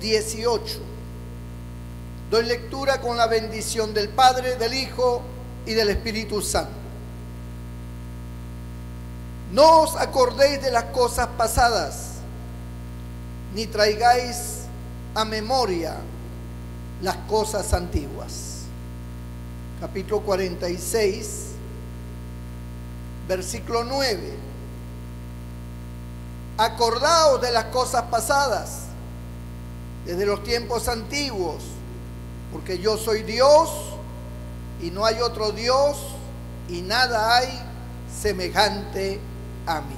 18. Doy lectura con la bendición del Padre, del Hijo y del Espíritu Santo. No os acordéis de las cosas pasadas, ni traigáis a memoria las cosas antiguas. Capítulo 46, versículo 9. Acordaos de las cosas pasadas, desde los tiempos antiguos, porque yo soy Dios y no hay otro Dios, y nada hay semejante a mí.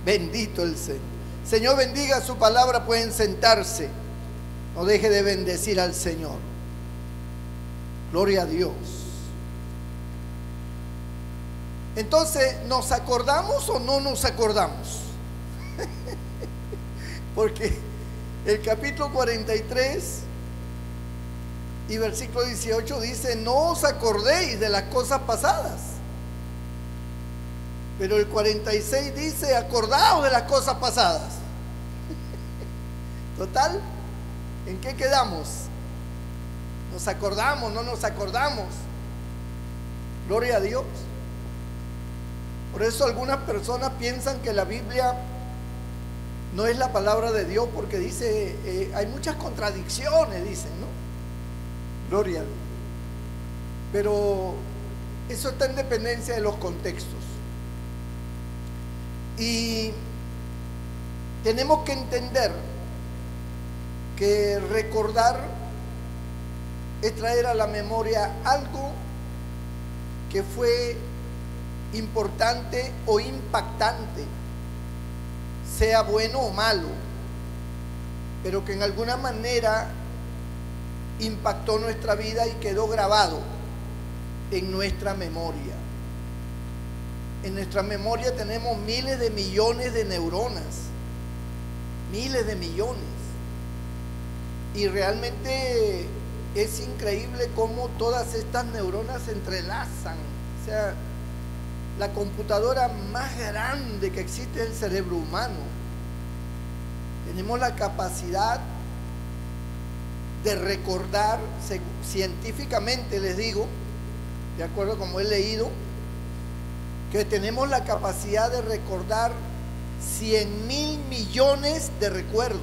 Bendito el Señor. Señor, bendiga su palabra. Pueden sentarse. No deje de bendecir al Señor. Gloria a Dios. Entonces, ¿nos acordamos o no nos acordamos? Porque el capítulo 43 y versículo 18 dice: no os acordéis de las cosas pasadas. Pero el 46 dice: acordaos de las cosas pasadas. Total, ¿en qué quedamos? ¿Nos acordamos? ¿No nos acordamos? Gloria a Dios. Por eso algunas personas piensan que la Biblia no es la palabra de Dios, porque dice, hay muchas contradicciones, dicen, ¿no? Gloria a Dios. Pero eso está en dependencia de los contextos. Y tenemos que entender que recordar es traer a la memoria algo que fue importante o impactante, sea bueno o malo, pero que en alguna manera impactó nuestra vida y quedó grabado en nuestra memoria. En nuestra memoria tenemos miles de millones de neuronas, miles de millones, y realmente es increíble cómo todas estas neuronas se entrelazan. O sea, la computadora más grande que existe es el cerebro humano. Tenemos la capacidad de recordar, científicamente les digo, de acuerdo como he leído, que tenemos la capacidad de recordar 100.000 millones de recuerdos.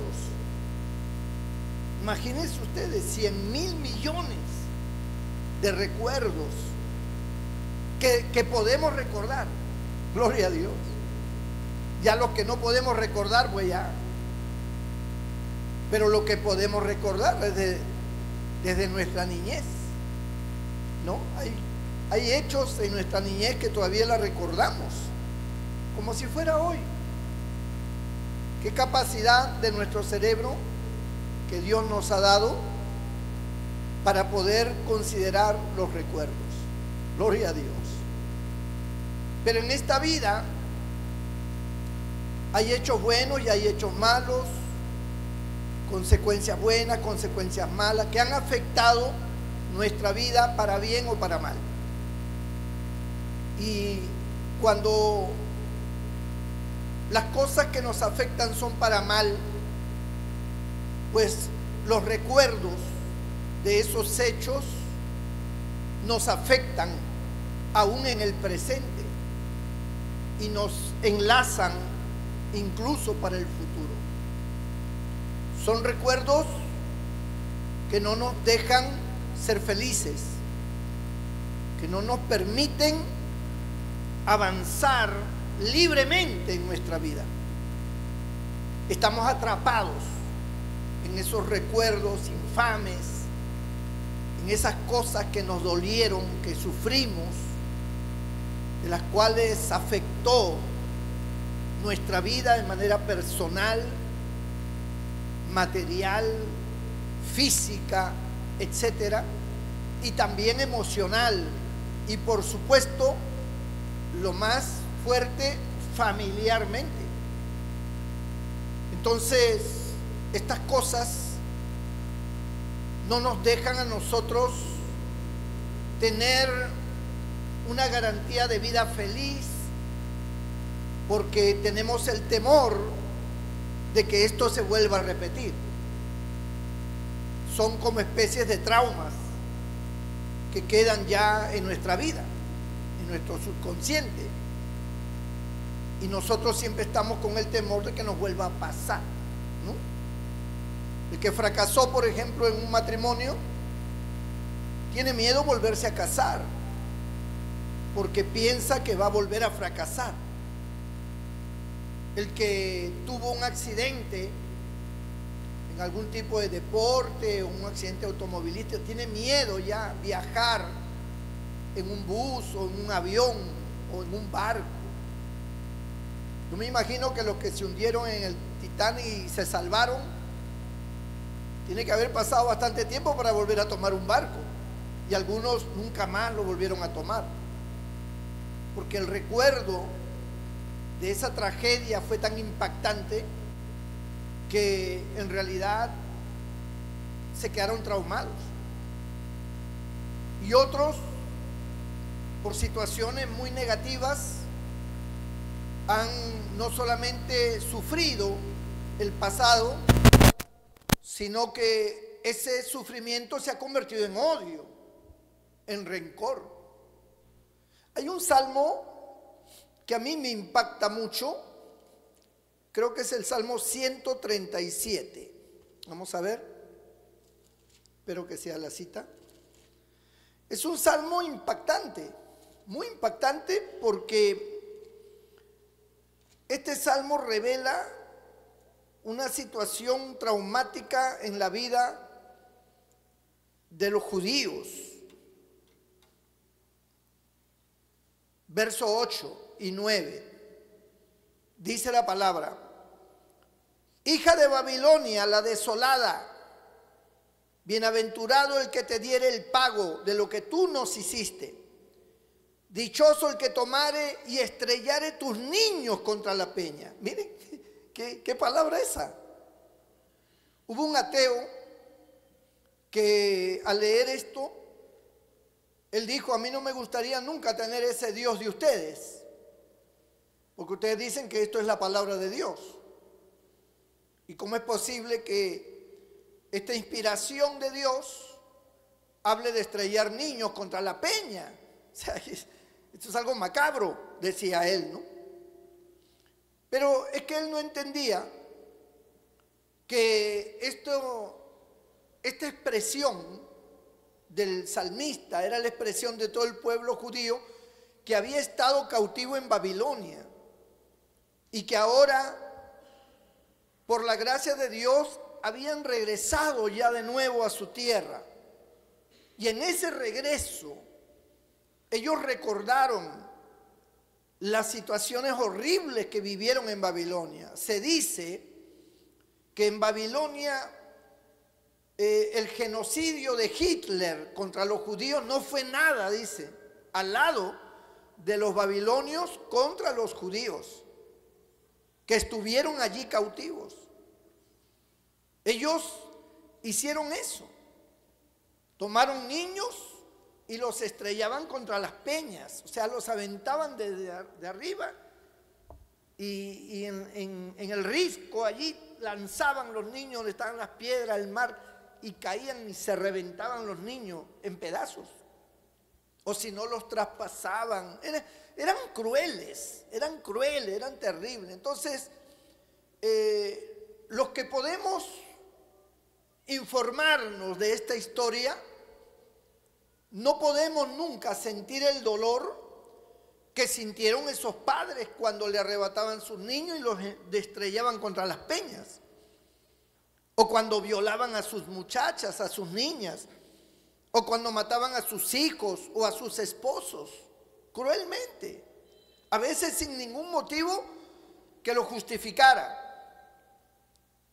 Imagínense ustedes, 100.000 millones de recuerdos que podemos recordar. Gloria a Dios. Ya lo que no podemos recordar, pues ya. Pero lo que podemos recordar desde nuestra niñez, ¿no? Hay hechos en nuestra niñez que todavía la recordamos, como si fuera hoy. Qué capacidad de nuestro cerebro que Dios nos ha dado para poder considerar los recuerdos. Gloria a Dios. Pero en esta vida hay hechos buenos y hay hechos malos, consecuencias buenas, consecuencias malas, que han afectado nuestra vida para bien o para mal. Y cuando las cosas que nos afectan son para mal, pues los recuerdos de esos hechos nos afectan aún en el presente y nos enlazan incluso para el futuro. Son recuerdos que no nos dejan ser felices, que no nos permiten avanzar libremente en nuestra vida. Estamos atrapados en esos recuerdos infames, en esas cosas que nos dolieron, que sufrimos, de las cuales afectó nuestra vida de manera personal, material, física, etcétera, y también emocional, y por supuesto, lo más fuerte, familiarmente. Entonces, estas cosas no nos dejan a nosotros tener una garantía de vida feliz, porque tenemos el temor de que esto se vuelva a repetir. son como especies de traumas que quedan ya en nuestra vida, en nuestro subconsciente. Y nosotros siempre estamos con el temor de que nos vuelva a pasar, ¿no? El que fracasó, por ejemplo, en un matrimonio, tiene miedo volverse a casar, porque piensa que va a volver a fracasar. El que tuvo un accidente en algún tipo de deporte o un accidente automovilístico, tiene miedo ya viajar en un bus o en un avión o en un barco. Yo me imagino que los que se hundieron en el Titanic y se salvaron, tiene que haber pasado bastante tiempo para volver a tomar un barco, y algunos nunca más lo volvieron a tomar, porque el recuerdo de esa tragedia fue tan impactante que en realidad se quedaron traumados. Y otros, por situaciones muy negativas, han no solamente sufrido el pasado, sino que ese sufrimiento se ha convertido en odio, en rencor. Hay un salmo que a mí me impacta mucho, creo que es el Salmo 137. Vamos a ver, espero que sea la cita. Es un salmo impactante, muy impactante, porque este salmo revela una situación traumática en la vida de los judíos. Verso 8 y 9, dice la palabra: hija de Babilonia, la desolada, bienaventurado el que te diere el pago de lo que tú nos hiciste. Dichoso el que tomare y estrellare tus niños contra la peña. Miren, ¿qué palabra esa? Hubo un ateo que al leer esto, él dijo: a mí no me gustaría nunca tener ese Dios de ustedes, porque ustedes dicen que esto es la palabra de Dios. ¿Y cómo es posible que esta inspiración de Dios hable de estrellar niños contra la peña? O sea, esto es algo macabro, decía él, ¿no? Pero es que él no entendía que esta expresión del salmista era la expresión de todo el pueblo judío que había estado cautivo en Babilonia y que ahora, por la gracia de Dios, habían regresado ya de nuevo a su tierra. Y en ese regreso, ellos recordaron las situaciones horribles que vivieron en Babilonia. Se dice que en Babilonia el genocidio de Hitler contra los judíos no fue nada, dice, al lado de los babilonios contra los judíos que estuvieron allí cautivos. Ellos hicieron eso, tomaron niños y los estrellaban contra las peñas, o sea, los aventaban de arriba y en el risco allí lanzaban los niños donde estaban las piedras, el mar, y caían y se reventaban los niños en pedazos, o si no los traspasaban. Eran crueles, eran terribles. Entonces, los que podemos informarnos de esta historia, no podemos nunca sentir el dolor que sintieron esos padres cuando le arrebataban sus niños y los estrellaban contra las peñas, o cuando violaban a sus muchachas, a sus niñas, o cuando mataban a sus hijos o a sus esposos cruelmente, a veces sin ningún motivo que lo justificara.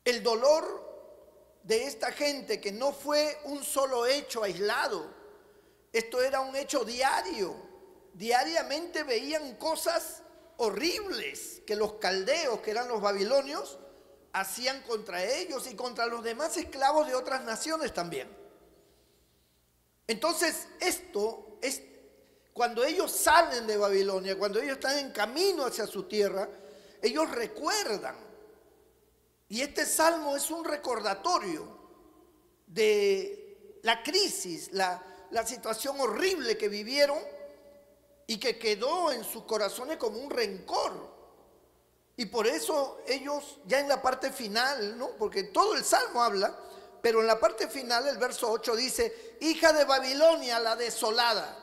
El dolor de esta gente, que no fue un solo hecho aislado, esto era un hecho diario. Diariamente veían cosas horribles que los caldeos, que eran los babilonios, hacían contra ellos y contra los demás esclavos de otras naciones también. Entonces, esto es cuando ellos salen de Babilonia, cuando ellos están en camino hacia su tierra, ellos recuerdan. Y este salmo es un recordatorio de la crisis, la situación horrible que vivieron y que quedó en sus corazones como un rencor. Y por eso ellos ya en la parte final, ¿no? Porque todo el Salmo habla, pero en la parte final el verso 8 dice: hija de Babilonia la desolada,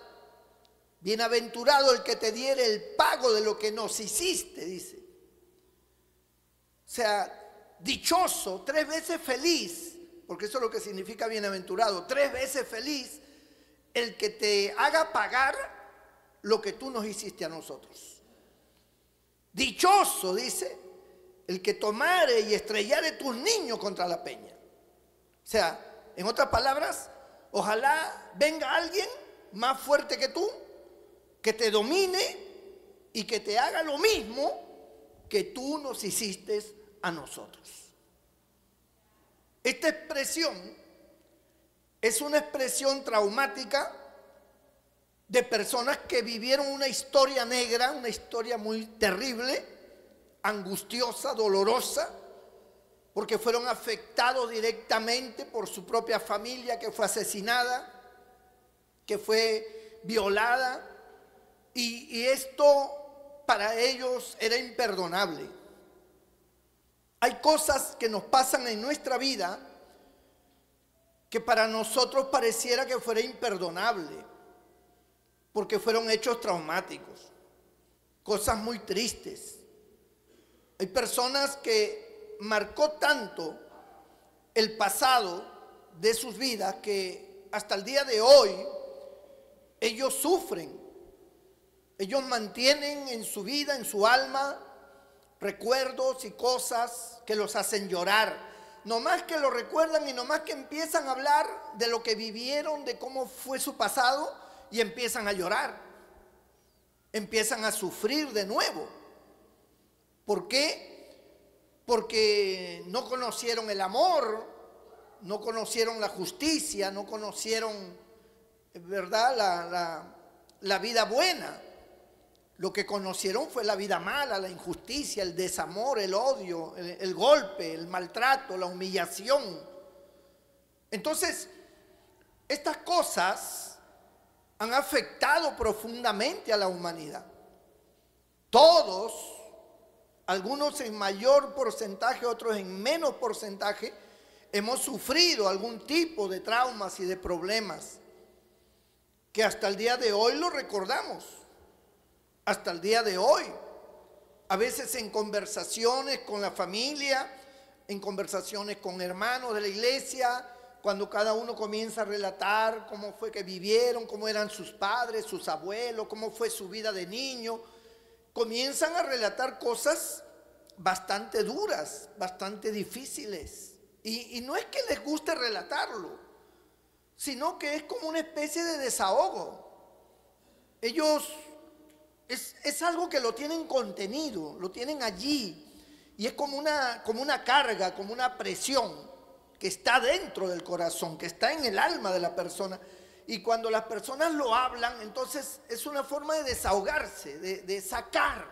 bienaventurado el que te diere el pago de lo que nos hiciste, dice. O sea, dichoso, 3 veces feliz, porque eso es lo que significa bienaventurado, 3 veces feliz el que te haga pagar lo que tú nos hiciste a nosotros. Dichoso, dice, el que tomare y estrellare tus niños contra la peña. O sea, en otras palabras, ojalá venga alguien más fuerte que tú, que te domine y que te haga lo mismo que tú nos hiciste a nosotros. Esta expresión es una expresión traumática de personas que vivieron una historia negra, una historia muy terrible, angustiosa, dolorosa, porque fueron afectados directamente por su propia familia que fue asesinada, que fue violada, y esto para ellos era imperdonable. Hay cosas que nos pasan en nuestra vida que para nosotros pareciera que fuera imperdonable, porque fueron hechos traumáticos, cosas muy tristes. Hay personas que marcó tanto el pasado de sus vidas que hasta el día de hoy ellos sufren. Ellos mantienen en su vida, en su alma, recuerdos y cosas que los hacen llorar. No más que lo recuerdan y no más que empiezan a hablar de lo que vivieron, de cómo fue su pasado, y empiezan a llorar, empiezan a sufrir de nuevo. ¿Por qué? Porque no conocieron el amor, no conocieron la justicia, no conocieron, ¿verdad?, la vida buena. Lo que conocieron fue la vida mala, la injusticia, el desamor, el odio, el golpe, el maltrato, la humillación. Entonces, estas cosas han afectado profundamente a la humanidad. Todos, algunos en mayor porcentaje, otros en menos porcentaje, hemos sufrido algún tipo de traumas y de problemas que hasta el día de hoy lo recordamos. Hasta el día de hoy. A veces en conversaciones con la familia, en conversaciones con hermanos de la iglesia, cuando cada uno comienza a relatar cómo fue que vivieron, cómo eran sus padres, sus abuelos, cómo fue su vida de niño, comienzan a relatar cosas bastante duras, bastante difíciles. Y no es que les guste relatarlo, sino que es como una especie de desahogo. Ellos, es algo que lo tienen contenido, lo tienen allí, y es como una carga, como una presión que está dentro del corazón, que está en el alma de la persona. Y cuando las personas lo hablan, entonces es una forma de desahogarse, de sacar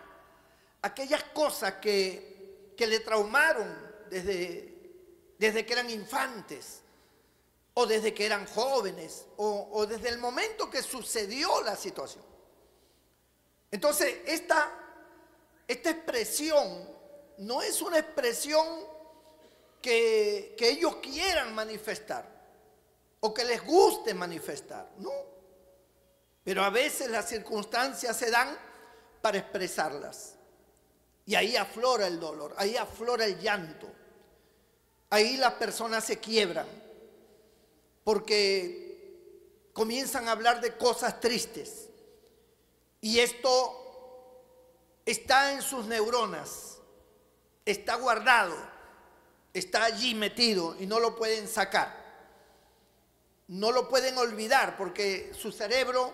aquellas cosas que le traumaron desde que eran infantes, o desde que eran jóvenes, o desde el momento que sucedió la situación. Entonces, esta expresión no es una expresión que ellos quieran manifestar o que les guste manifestar, no. Pero a veces las circunstancias se dan para expresarlas. Y ahí aflora el dolor, ahí aflora el llanto. Ahí las personas se quiebran porque comienzan a hablar de cosas tristes. Y esto está en sus neuronas, está guardado, está allí metido y no lo pueden sacar. No lo pueden olvidar porque su cerebro,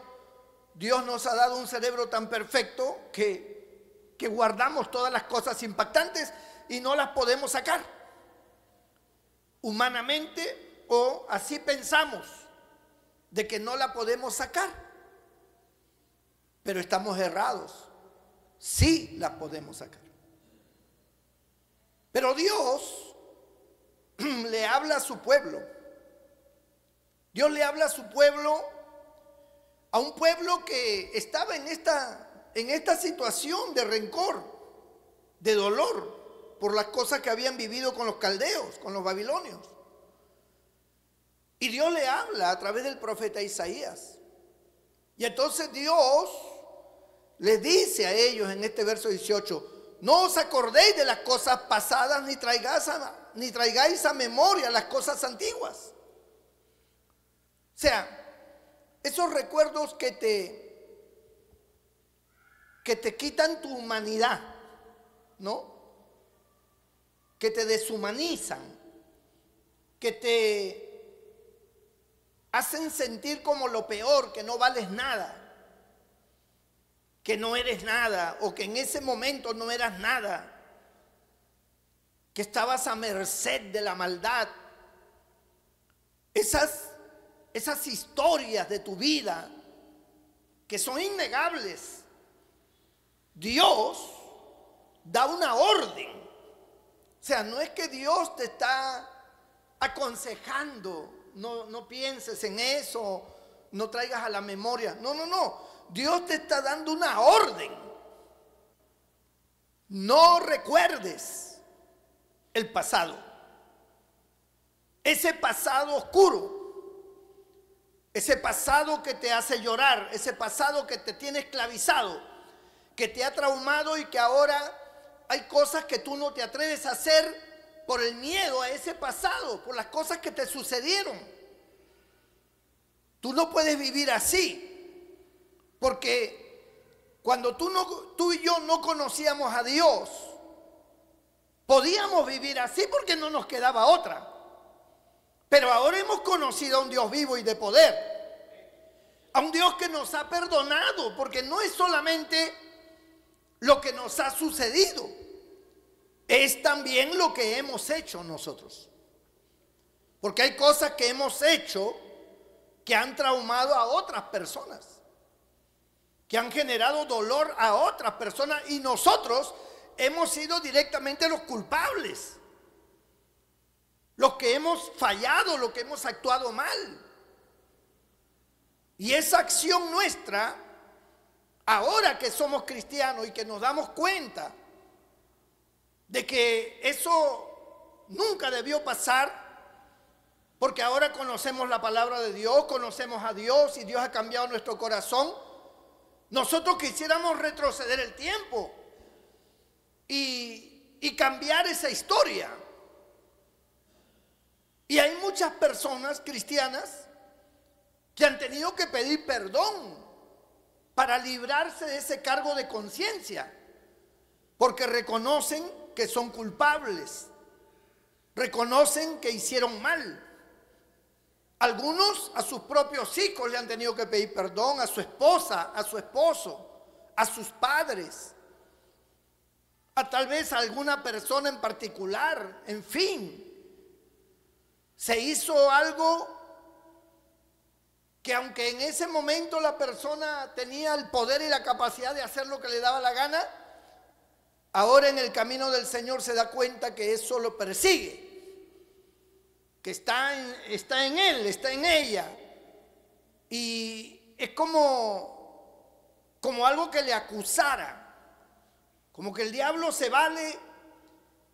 Dios nos ha dado un cerebro tan perfecto que guardamos todas las cosas impactantes y no las podemos sacar. Humanamente, o así pensamos, de que no la podemos sacar. Pero estamos errados. Sí la podemos sacar. Pero Dios le habla a su pueblo Dios le habla a su pueblo, a un pueblo que estaba en esta situación de rencor, de dolor, por las cosas que habían vivido con los caldeos, con los babilonios. Y Dios le habla a través del profeta Isaías. Y entonces Dios les dice a ellos en este verso 18: no os acordéis de las cosas pasadas, ni traigáis a memoria las cosas antiguas. O sea, esos recuerdos que te quitan tu humanidad, ¿no? Que te deshumanizan, que te hacen sentir como lo peor, que no vales nada, que no eres nada, o que en ese momento no eras nada, que estabas a merced de la maldad. Esas historias de tu vida que son innegables, Dios da una orden. O sea, no es que Dios te está aconsejando, no pienses en eso, no traigas a la memoria. No. Dios te está dando una orden. No recuerdes el pasado. Ese pasado oscuro. Ese pasado que te hace llorar. Ese pasado que te tiene esclavizado. Que te ha traumado y que ahora hay cosas que tú no te atreves a hacer por el miedo a ese pasado, por las cosas que te sucedieron. Tú no puedes vivir así, porque cuando tú y yo no conocíamos a Dios, podíamos vivir así porque no nos quedaba otra. Pero ahora hemos conocido a un Dios vivo y de poder, a un Dios que nos ha perdonado, porque no es solamente lo que nos ha sucedido, es también lo que hemos hecho nosotros. Porque hay cosas que hemos hecho que han traumado a otras personas, que han generado dolor a otras personas, y nosotros hemos sido directamente los culpables, los que hemos fallado, los que hemos actuado mal. Y esa acción nuestra, ahora que somos cristianos y que nos damos cuenta de que eso nunca debió pasar, porque ahora conocemos la palabra de Dios, conocemos a Dios y Dios ha cambiado nuestro corazón, nosotros quisiéramos retroceder el tiempo y cambiar esa historia. Y hay muchas personas cristianas que han tenido que pedir perdón para librarse de ese cargo de conciencia, porque reconocen que son culpables, reconocen que hicieron mal. Algunos a sus propios hijos le han tenido que pedir perdón, a su esposa, a su esposo, a sus padres, a tal vez a alguna persona en particular. En fin, se hizo algo que, aunque en ese momento la persona tenía el poder y la capacidad de hacer lo que le daba la gana, ahora en el camino del Señor se da cuenta que eso lo persigue, que está en él, está en ella, y es como algo que le acusara, como que el diablo se vale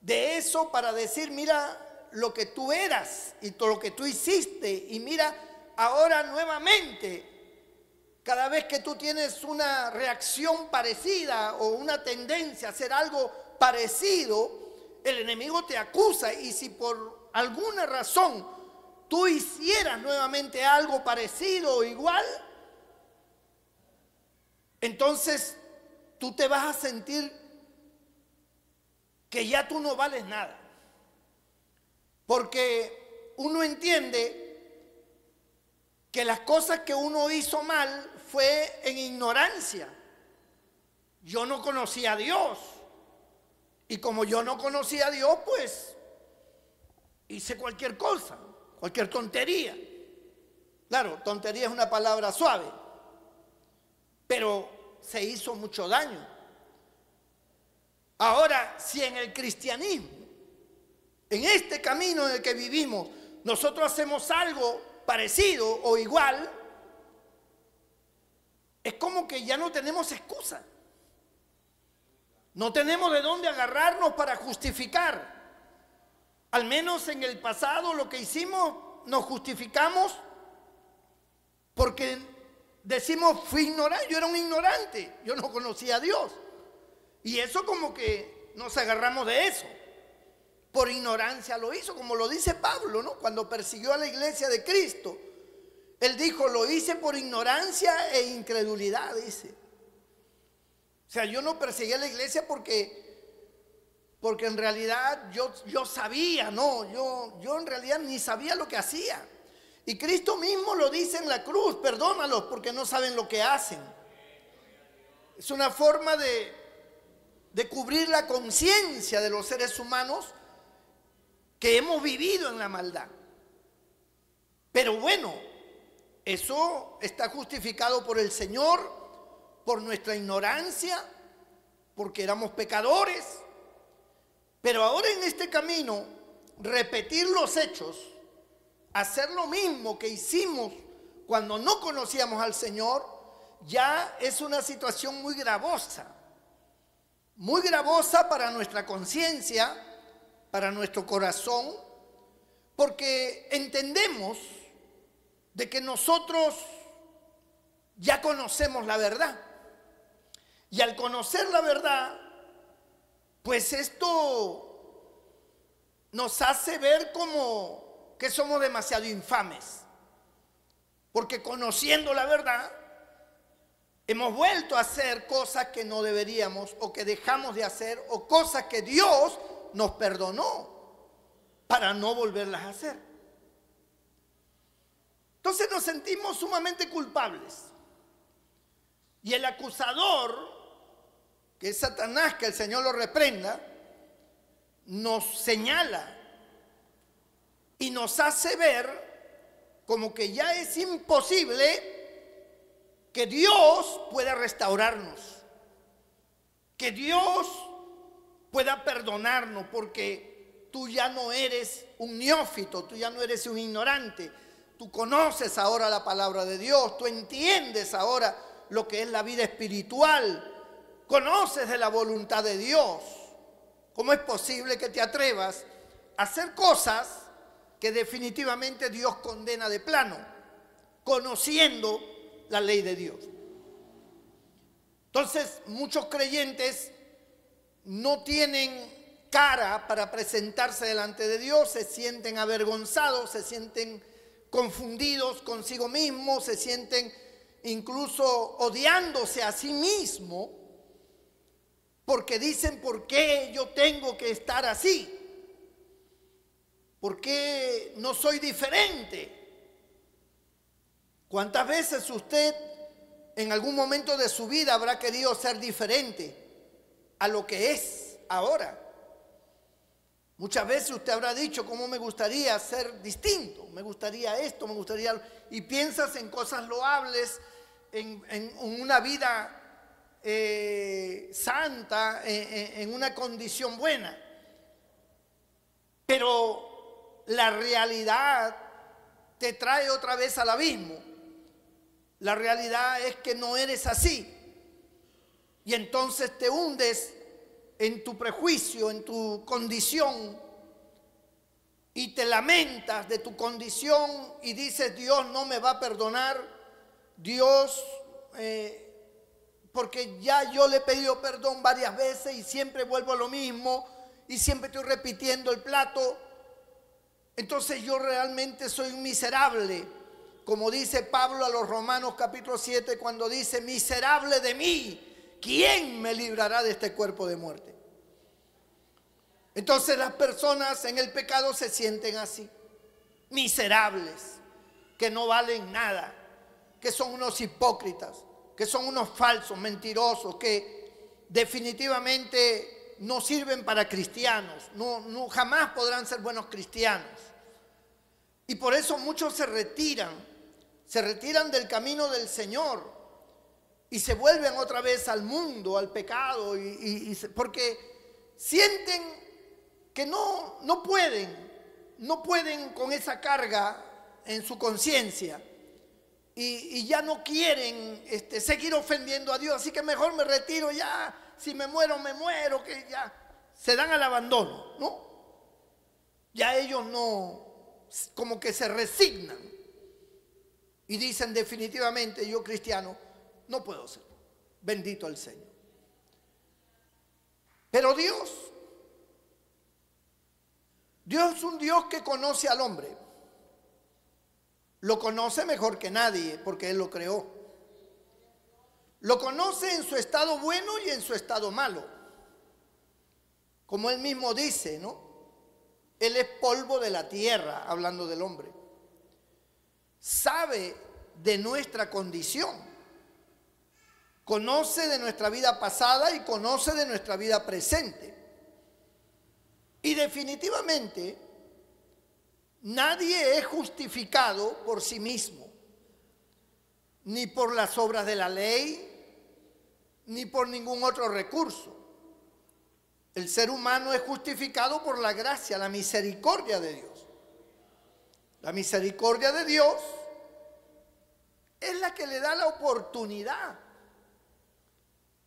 de eso para decir: mira lo que tú eras y todo lo que tú hiciste, y mira ahora nuevamente, cada vez que tú tienes una reacción parecida o una tendencia a hacer algo parecido, el enemigo te acusa. Y si por alguna razón tú hicieras nuevamente algo parecido o igual, entonces tú te vas a sentir que ya tú no vales nada, porque uno entiende que las cosas que uno hizo mal fue en ignorancia. Yo no conocía a Dios, y como yo no conocía a Dios, pues hice cualquier cosa, cualquier tontería. Claro, tontería es una palabra suave, pero se hizo mucho daño. Ahora, si en el cristianismo, en este camino en el que vivimos, nosotros hacemos algo parecido o igual, es como que ya no tenemos excusa. No tenemos de dónde agarrarnos para justificar. Al menos en el pasado lo que hicimos, nos justificamos porque decimos, fui ignorante, yo era un ignorante, yo no conocía a Dios. Y eso como que nos agarramos de eso. Por ignorancia lo hizo, como lo dice Pablo, ¿no? Cuando persiguió a la iglesia de Cristo, él dijo, lo hice por ignorancia e incredulidad, dice. O sea, yo no perseguí a la iglesia porque en realidad yo sabía, no, yo en realidad ni sabía lo que hacía. Y Cristo mismo lo dice en la cruz, perdónalos porque no saben lo que hacen. Es una forma de cubrir la conciencia de los seres humanos que hemos vivido en la maldad. Pero bueno, eso está justificado por el Señor, por nuestra ignorancia, porque éramos pecadores. Pero ahora en este camino, repetir los hechos, hacer lo mismo que hicimos cuando no conocíamos al Señor, ya es una situación muy gravosa para nuestra conciencia, para nuestro corazón, porque entendemos de que nosotros ya conocemos la verdad. Y al conocer la verdad, pues esto nos hace ver como que somos demasiado infames. Porque conociendo la verdad, hemos vuelto a hacer cosas que no deberíamos o que dejamos de hacer o cosas que Dios nos perdonó para no volverlas a hacer. Entonces nos sentimos sumamente culpables. Y el acusador, que es Satanás, que el Señor lo reprenda, nos señala y nos hace ver como que ya es imposible que Dios pueda restaurarnos, que Dios pueda perdonarnos, porque tú ya no eres un neófito, tú ya no eres un ignorante, tú conoces ahora la palabra de Dios, tú entiendes ahora lo que es la vida espiritual, conoces de la voluntad de Dios. ¿Cómo es posible que te atrevas a hacer cosas que definitivamente Dios condena de plano, conociendo la ley de Dios? Entonces, muchos creyentes no tienen cara para presentarse delante de Dios, se sienten avergonzados, se sienten confundidos consigo mismos, se sienten incluso odiándose a sí mismos, porque dicen, ¿por qué yo tengo que estar así? ¿Por qué no soy diferente? ¿Cuántas veces usted en algún momento de su vida habrá querido ser diferente a lo que es ahora? Muchas veces usted habrá dicho, ¿cómo me gustaría ser distinto? Me gustaría esto, me gustaría... Y piensas en cosas loables, en una vida santa, en una condición buena. Pero la realidad te trae otra vez al abismo. La realidad es que no eres así. Y entonces te hundes en tu prejuicio, en tu condición, y te lamentas de tu condición y dices, Dios no me va a perdonar, Dios, porque ya yo le he pedido perdón varias veces y siempre vuelvo a lo mismo y siempre estoy repitiendo el plato. Entonces yo realmente soy un miserable, como dice Pablo a los Romanos capítulo 7, cuando dice, miserable de mí, ¿quién me librará de este cuerpo de muerte? Entonces las personas en el pecado se sienten así, miserables, que no valen nada, que son unos hipócritas, que son unos falsos, mentirosos, que definitivamente no sirven para cristianos, no jamás podrán ser buenos cristianos. Y por eso muchos se retiran del camino del Señor y se vuelven otra vez al mundo, al pecado, porque sienten que no pueden con esa carga en su conciencia y ya no quieren seguir ofendiendo a Dios, así que mejor me retiro ya, si me muero, que ya se dan al abandono, ¿no? Ya ellos no, como que se resignan y dicen definitivamente, yo cristiano no puedo ser, bendito el Señor. Pero Dios es un Dios que conoce al hombre. Lo conoce mejor que nadie porque Él lo creó. Lo conoce en su estado bueno y en su estado malo. Como Él mismo dice, ¿no? Él es polvo de la tierra, hablando del hombre. Sabe de nuestra condición. Conoce de nuestra vida pasada y conoce de nuestra vida presente. Y definitivamente nadie es justificado por sí mismo, ni por las obras de la ley, ni por ningún otro recurso. El ser humano es justificado por la gracia, la misericordia de Dios. La misericordia de Dios es la que le da la oportunidad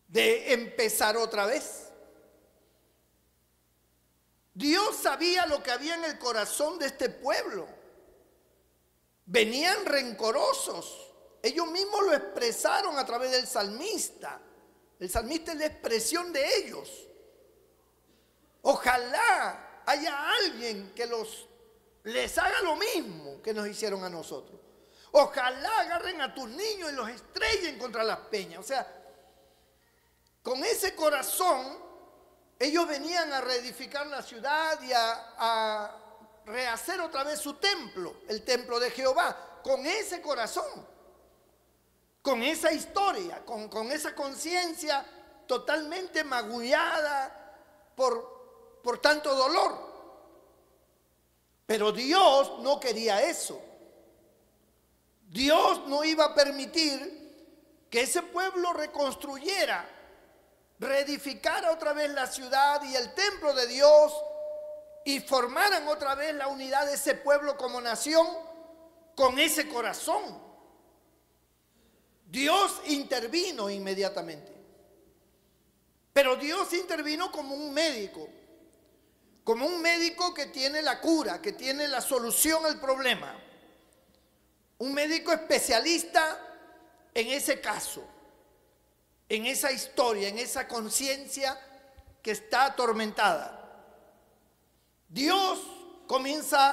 de empezar otra vez. Dios sabía lo que había en el corazón de este pueblo. Venían rencorosos. Ellos mismos lo expresaron a través del salmista. El salmista es la expresión de ellos. Ojalá haya alguien que les haga lo mismo que nos hicieron a nosotros. Ojalá agarren a tus niños y los estrellen contra las peñas. O sea, con ese corazón ellos venían a reedificar la ciudad y a rehacer otra vez su templo, el templo de Jehová, con ese corazón, con esa historia, con esa conciencia totalmente magullada por tanto dolor. Pero Dios no quería eso. Dios no iba a permitir que ese pueblo reconstruyera, reedificara otra vez la ciudad y el templo de Dios y formaran otra vez la unidad de ese pueblo como nación con ese corazón. Dios intervino inmediatamente, pero Dios intervino como un médico que tiene la cura, que tiene la solución al problema, un médico especialista en ese caso, en esa historia, en esa conciencia que está atormentada. Dios comienza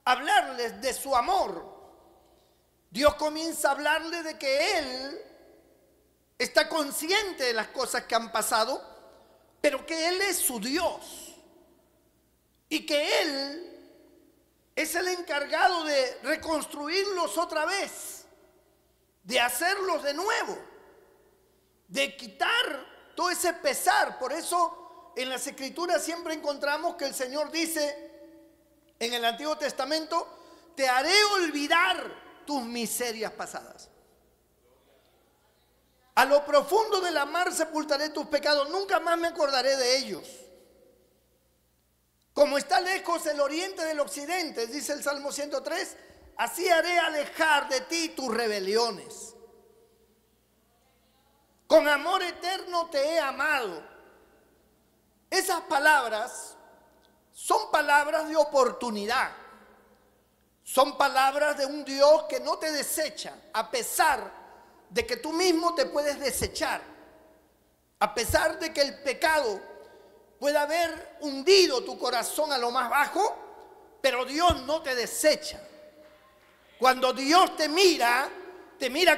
a hablarles de su amor. Dios comienza a hablarles de que Él está consciente de las cosas que han pasado, pero que Él es su Dios y que Él es el encargado de reconstruirlos otra vez, de hacerlos de nuevo, de quitar todo ese pesar. Por eso en las Escrituras siempre encontramos que el Señor dice en el Antiguo Testamento: te haré olvidar tus miserias pasadas. A lo profundo de la mar sepultaré tus pecados, nunca más me acordaré de ellos. Como está lejos el oriente del occidente, dice el Salmo 103, así haré alejar de ti tus rebeliones. Con amor eterno te he amado. Esas palabras son palabras de oportunidad. Son palabras de un Dios que no te desecha, a pesar de que tú mismo te puedes desechar, a pesar de que el pecado puede haber hundido tu corazón a lo más bajo, pero Dios no te desecha. Cuando Dios te mira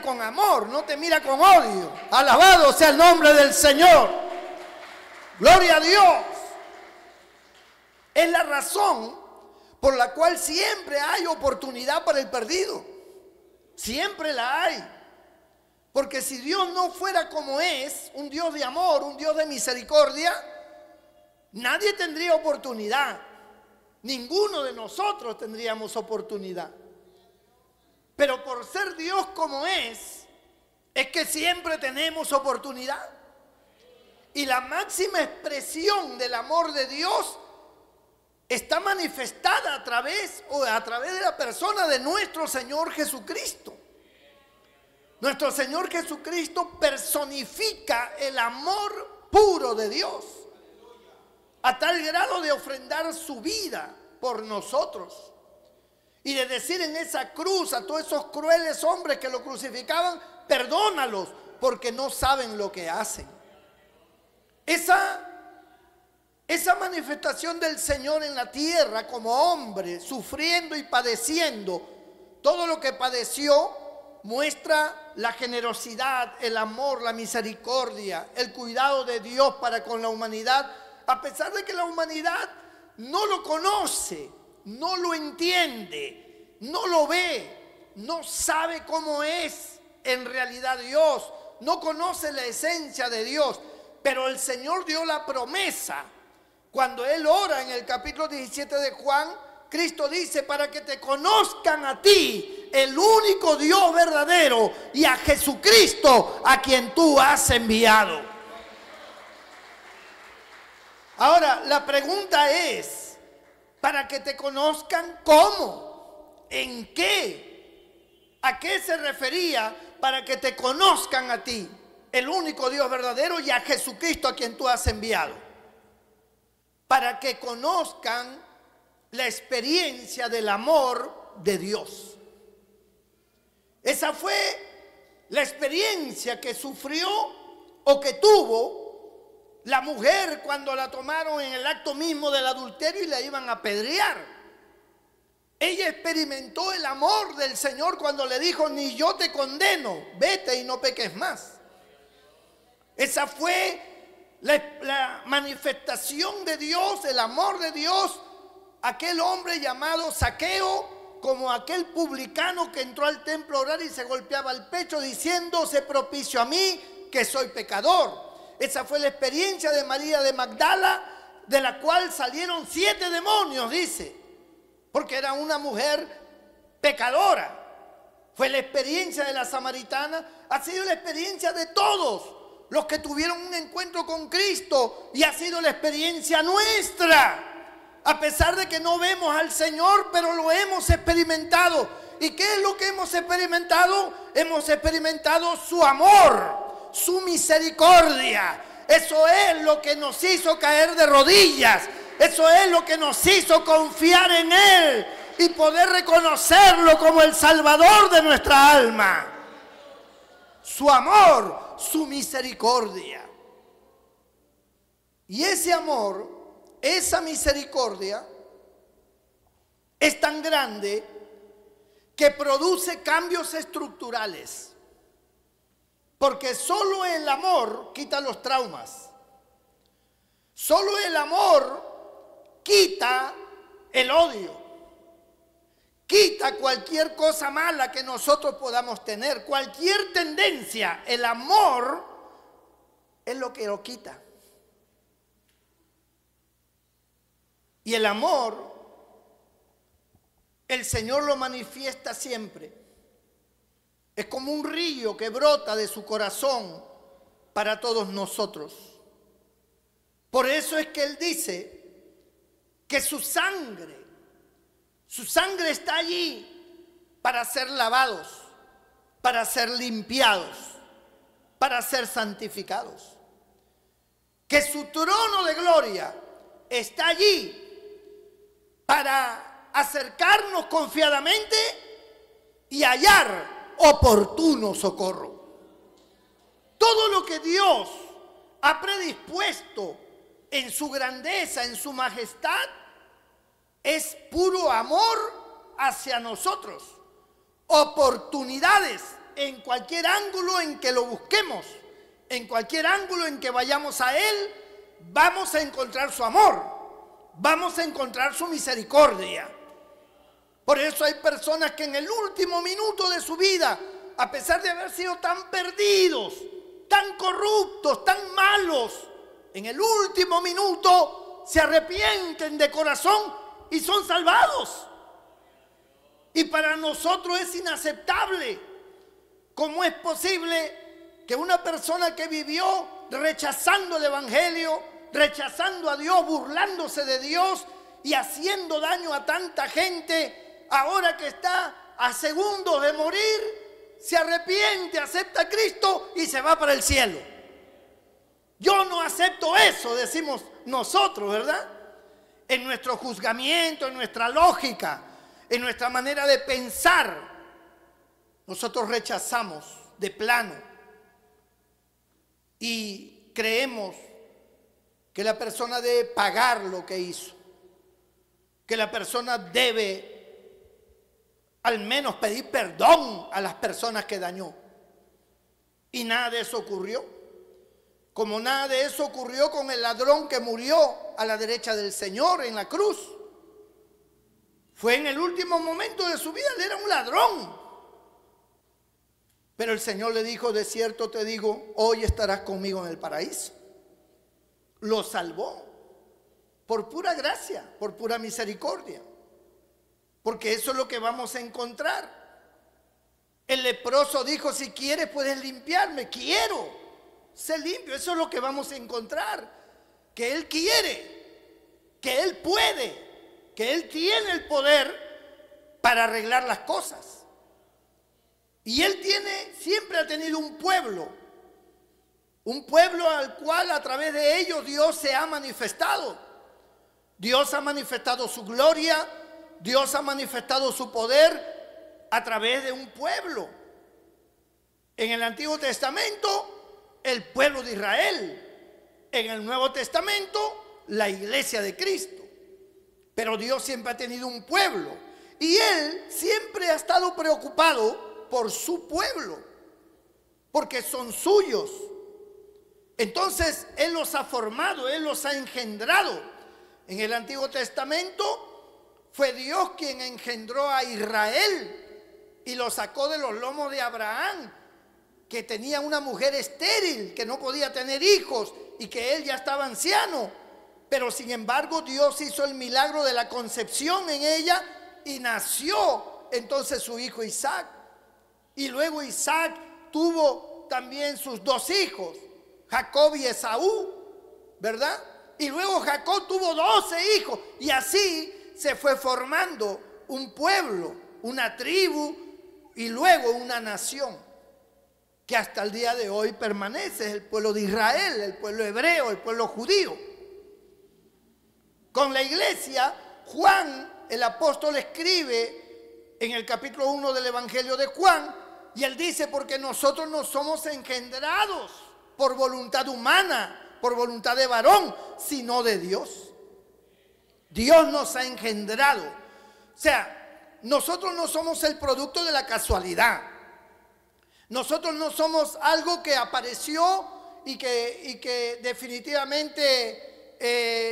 con amor, no te mira con odio. Alabado sea el nombre del Señor. Gloria a Dios. Es la razón por la cual siempre hay oportunidad para el perdido. Siempre la hay. Porque si Dios no fuera como es, un Dios de amor, un Dios de misericordia, nadie tendría oportunidad. Ninguno de nosotros tendríamos oportunidad. Pero por ser Dios como es que siempre tenemos oportunidad. Y la máxima expresión del amor de Dios está manifestada a través de la persona de nuestro Señor Jesucristo. Nuestro Señor Jesucristo personifica el amor puro de Dios, a tal grado de ofrendar su vida por nosotros y de decir en esa cruz a todos esos crueles hombres que lo crucificaban: perdónalos porque no saben lo que hacen. Esa manifestación del Señor en la tierra como hombre, sufriendo y padeciendo todo lo que padeció, muestra la generosidad, el amor, la misericordia, el cuidado de Dios para con la humanidad, a pesar de que la humanidad no lo conoce, no lo entiende, no lo ve, no sabe cómo es en realidad Dios, no conoce la esencia de Dios. Pero el Señor dio la promesa. Cuando Él ora en el capítulo 17 de Juan, Cristo dice: para que te conozcan a ti, el único Dios verdadero, y a Jesucristo a quien tú has enviado. Ahora, la pregunta es: para que te conozcan, ¿cómo? ¿En qué? ¿A qué se refería para que te conozcan a ti, el único Dios verdadero, y a Jesucristo a quien tú has enviado? Para que conozcan la experiencia del amor de Dios. Esa fue la experiencia que sufrió o que tuvo la mujer cuando la tomaron en el acto mismo del adulterio y la iban a apedrear. Ella experimentó el amor del Señor cuando le dijo: ni yo te condeno, vete y no peques más. Esa fue la manifestación de Dios, el amor de Dios. Aquel hombre llamado Zaqueo, como aquel publicano que entró al templo a orar y se golpeaba el pecho diciendo: sé propicio a mí, que soy pecador. Esa fue la experiencia de María de Magdala, de la cual salieron 7 demonios, dice, porque era una mujer pecadora. Fue la experiencia de la samaritana, ha sido la experiencia de todos los que tuvieron un encuentro con Cristo, y ha sido la experiencia nuestra. A pesar de que no vemos al Señor, pero lo hemos experimentado. ¿Y qué es lo que hemos experimentado? Hemos experimentado su amor, su misericordia. Eso es lo que nos hizo caer de rodillas. Eso es lo que nos hizo confiar en Él y poder reconocerlo como el Salvador de nuestra alma. Su amor, su misericordia. Y ese amor, esa misericordia es tan grande que produce cambios estructurales, porque solo el amor quita los traumas, solo el amor quita el odio, quita cualquier cosa mala que nosotros podamos tener, cualquier tendencia. El amor es lo que lo quita. Y el amor, el Señor lo manifiesta siempre. Es como un río que brota de su corazón para todos nosotros. Por eso es que Él dice que su sangre está allí para ser lavados, para ser limpiados, para ser santificados. Que su trono de gloria está allí para acercarnos confiadamente y hallar oportuno socorro. Todo lo que Dios ha predispuesto en su grandeza, en su majestad, es puro amor hacia nosotros. Oportunidades en cualquier ángulo en que lo busquemos, en cualquier ángulo en que vayamos a Él, vamos a encontrar su amor, vamos a encontrar su misericordia. Por eso hay personas que en el último minuto de su vida, a pesar de haber sido tan perdidos, tan corruptos, tan malos, en el último minuto se arrepienten de corazón y son salvados. Y para nosotros es inaceptable. ¿Cómo es posible que una persona que vivió rechazando el evangelio, rechazando a Dios, burlándose de Dios y haciendo daño a tanta gente, ahora que está a segundos de morir, se arrepiente, acepta a Cristo y se va para el cielo. Yo no acepto eso, decimos nosotros, ¿verdad? En nuestro juzgamiento, en nuestra lógica, en nuestra manera de pensar, nosotros rechazamos de plano y creemos que la persona debe pagar lo que hizo, que la persona debe al menos pedir perdón a las personas que dañó. Y nada de eso ocurrió. Como nada de eso ocurrió con el ladrón que murió a la derecha del Señor en la cruz. Fue en el último momento de su vida, él era un ladrón. Pero el Señor le dijo, de cierto te digo, hoy estarás conmigo en el paraíso. Lo salvó por pura gracia, por pura misericordia. Porque eso es lo que vamos a encontrar. El leproso dijo, si quieres puedes limpiarme. Quiero ser limpio. Eso es lo que vamos a encontrar. Que Él quiere, que Él puede, que Él tiene el poder para arreglar las cosas. Y Él siempre ha tenido un pueblo al cual a través de ellos Dios se ha manifestado. Dios ha manifestado su gloria, Dios ha manifestado su poder a través de un pueblo. En el Antiguo Testamento, el pueblo de Israel. En el Nuevo Testamento, la iglesia de Cristo. Pero Dios siempre ha tenido un pueblo. Y Él siempre ha estado preocupado por su pueblo, porque son suyos. Entonces Él los ha formado, Él los ha engendrado. En el Antiguo Testamento fue Dios quien engendró a Israel y lo sacó de los lomos de Abraham, que tenía una mujer estéril, que no podía tener hijos y que él ya estaba anciano. Pero sin embargo Dios hizo el milagro de la concepción en ella y nació entonces su hijo Isaac. Y luego Isaac tuvo también sus dos hijos, Jacob y Esaú, ¿verdad? Y luego Jacob tuvo 12 hijos y así se fue formando un pueblo, una tribu y luego una nación que hasta el día de hoy permanece, es el pueblo de Israel, el pueblo hebreo, el pueblo judío. Con la iglesia, Juan, el apóstol, escribe en el capítulo 1 del Evangelio de Juan, y él dice, porque nosotros no somos engendrados por voluntad humana, por voluntad de varón, sino de Dios. Dios nos ha engendrado. O sea, nosotros no somos el producto de la casualidad. Nosotros no somos algo que apareció y que definitivamente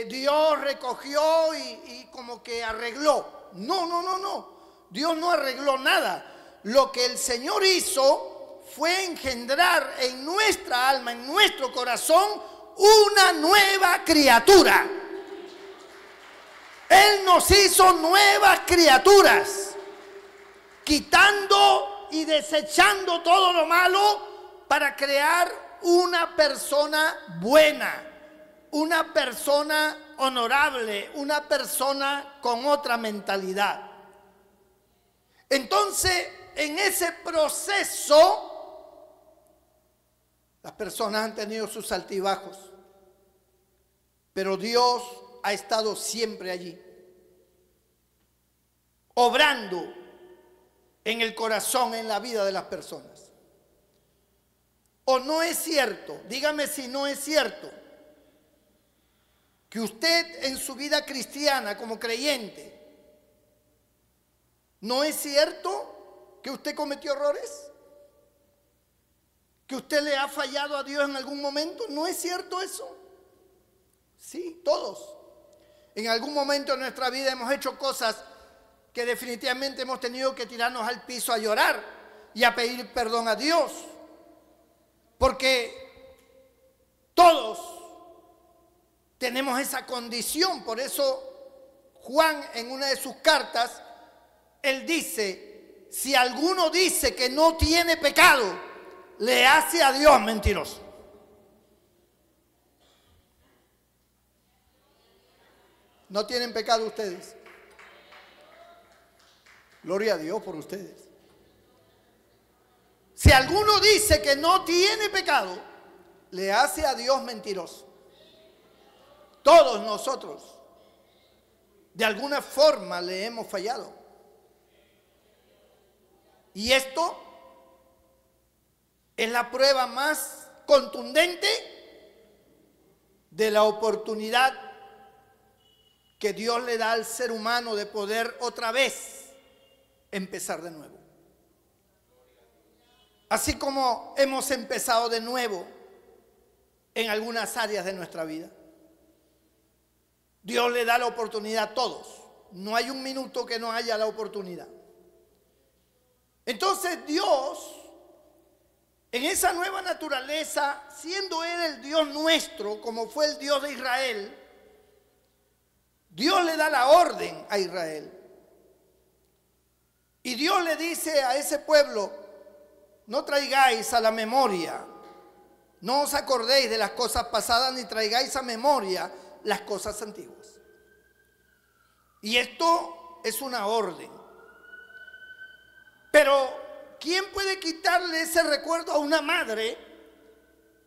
Dios recogió y como que arregló. No. Dios no arregló nada. Lo que el Señor hizo fue engendrar en nuestra alma, en nuestro corazón, una nueva criatura. Él nos hizo nuevas criaturas, quitando y desechando todo lo malo para crear una persona buena, una persona honorable, una persona con otra mentalidad. Entonces, en ese proceso, las personas han tenido sus altibajos, pero Dios ha estado siempre allí, obrando en el corazón, en la vida de las personas. ¿O no es cierto? Dígame si no es cierto que usted en su vida cristiana como creyente, ¿no es cierto que usted cometió errores? ¿Que usted le ha fallado a Dios en algún momento? ¿No es cierto eso? Sí, todos. En algún momento de nuestra vida hemos hecho cosas que definitivamente hemos tenido que tirarnos al piso a llorar y a pedir perdón a Dios. Porque todos tenemos esa condición. Por eso Juan, en una de sus cartas, él dice, si alguno dice que no tiene pecado, le hace a Dios mentiroso. ¿No tienen pecado ustedes? Gloria a Dios por ustedes. Si alguno dice que no tiene pecado, le hace a Dios mentiroso. Todos nosotros, de alguna forma, le hemos fallado. Y esto es la prueba más contundente de la oportunidad que Dios le da al ser humano de poder otra vez empezar de nuevo. Así como hemos empezado de nuevo en algunas áreas de nuestra vida. Dios le da la oportunidad a todos. No hay un minuto que no haya la oportunidad. Entonces Dios, en esa nueva naturaleza, siendo Él el Dios nuestro, como fue el Dios de Israel, Dios le da la orden a Israel. Y Dios le dice a ese pueblo: no traigáis a la memoria, no os acordéis de las cosas pasadas, ni traigáis a memoria las cosas antiguas. Y esto es una orden. Pero ¿quién puede quitarle ese recuerdo a una madre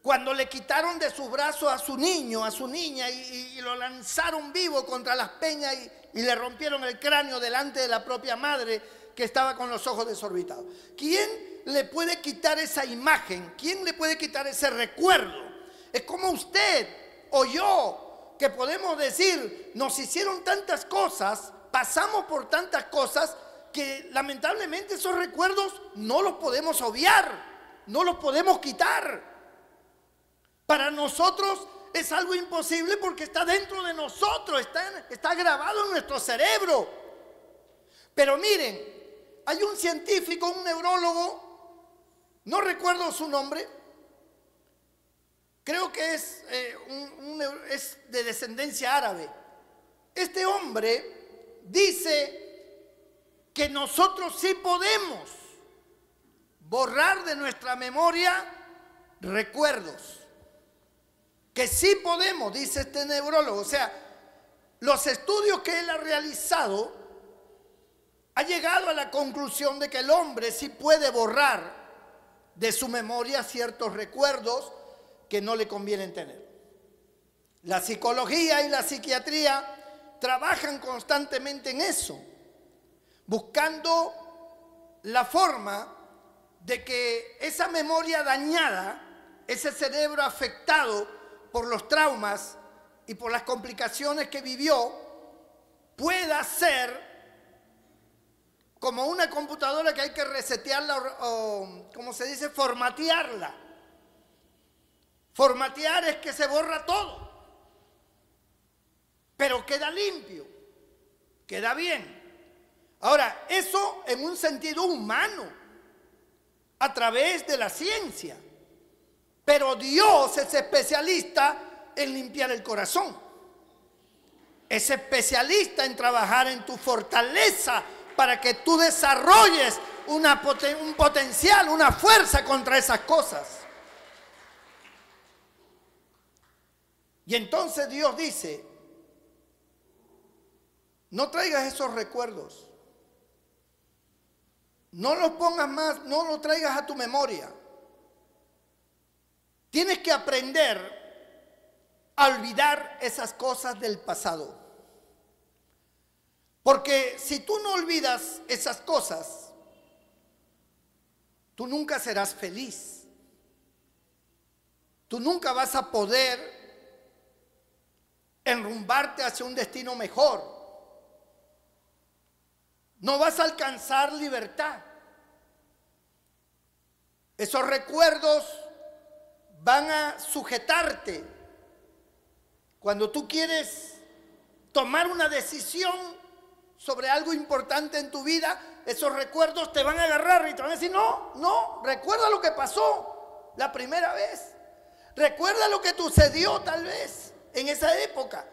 cuando le quitaron de sus brazos a su niño, a su niña, y lo lanzaron vivo contra las peñas y le rompieron el cráneo delante de la propia madre, que estaba con los ojos desorbitados? ¿Quién le puede quitar esa imagen? ¿Quién le puede quitar ese recuerdo? Es como usted o yo, que podemos decir: nos hicieron tantas cosas, pasamos por tantas cosas, que lamentablemente esos recuerdos no los podemos obviar, no los podemos quitar. Para nosotros es algo imposible porque está dentro de nosotros, está grabado en nuestro cerebro. Pero miren, hay un científico, un neurólogo, no recuerdo su nombre, creo que es de descendencia árabe. Este hombre dice que nosotros sí podemos borrar de nuestra memoria recuerdos. Que sí podemos, dice este neurólogo. O sea, los estudios que él ha realizado ha llegado a la conclusión de que el hombre sí puede borrar de su memoria ciertos recuerdos que no le convienen tener. La psicología y la psiquiatría trabajan constantemente en eso, buscando la forma de que esa memoria dañada, ese cerebro afectado por los traumas y por las complicaciones que vivió, pueda ser como una computadora que hay que resetearla o como se dice, formatearla. Formatear es que se borra todo, pero queda limpio, queda bien. Ahora, eso en un sentido humano, a través de la ciencia. Pero Dios es especialista en limpiar el corazón. Es especialista en trabajar en tu fortaleza para que tú desarrolles un potencial, una fuerza contra esas cosas. Y entonces Dios dice: no traigas esos recuerdos. No los pongas más, no los traigas a tu memoria. Tienes que aprender a olvidar esas cosas del pasado. Porque si tú no olvidas esas cosas, tú nunca serás feliz. Tú nunca vas a poder enrumbarte hacia un destino mejor. No vas a alcanzar libertad. Esos recuerdos van a sujetarte. Cuando tú quieres tomar una decisión sobre algo importante en tu vida, esos recuerdos te van a agarrar y te van a decir: no, recuerda lo que pasó la primera vez. Recuerda lo que sucedió tal vez en esa época.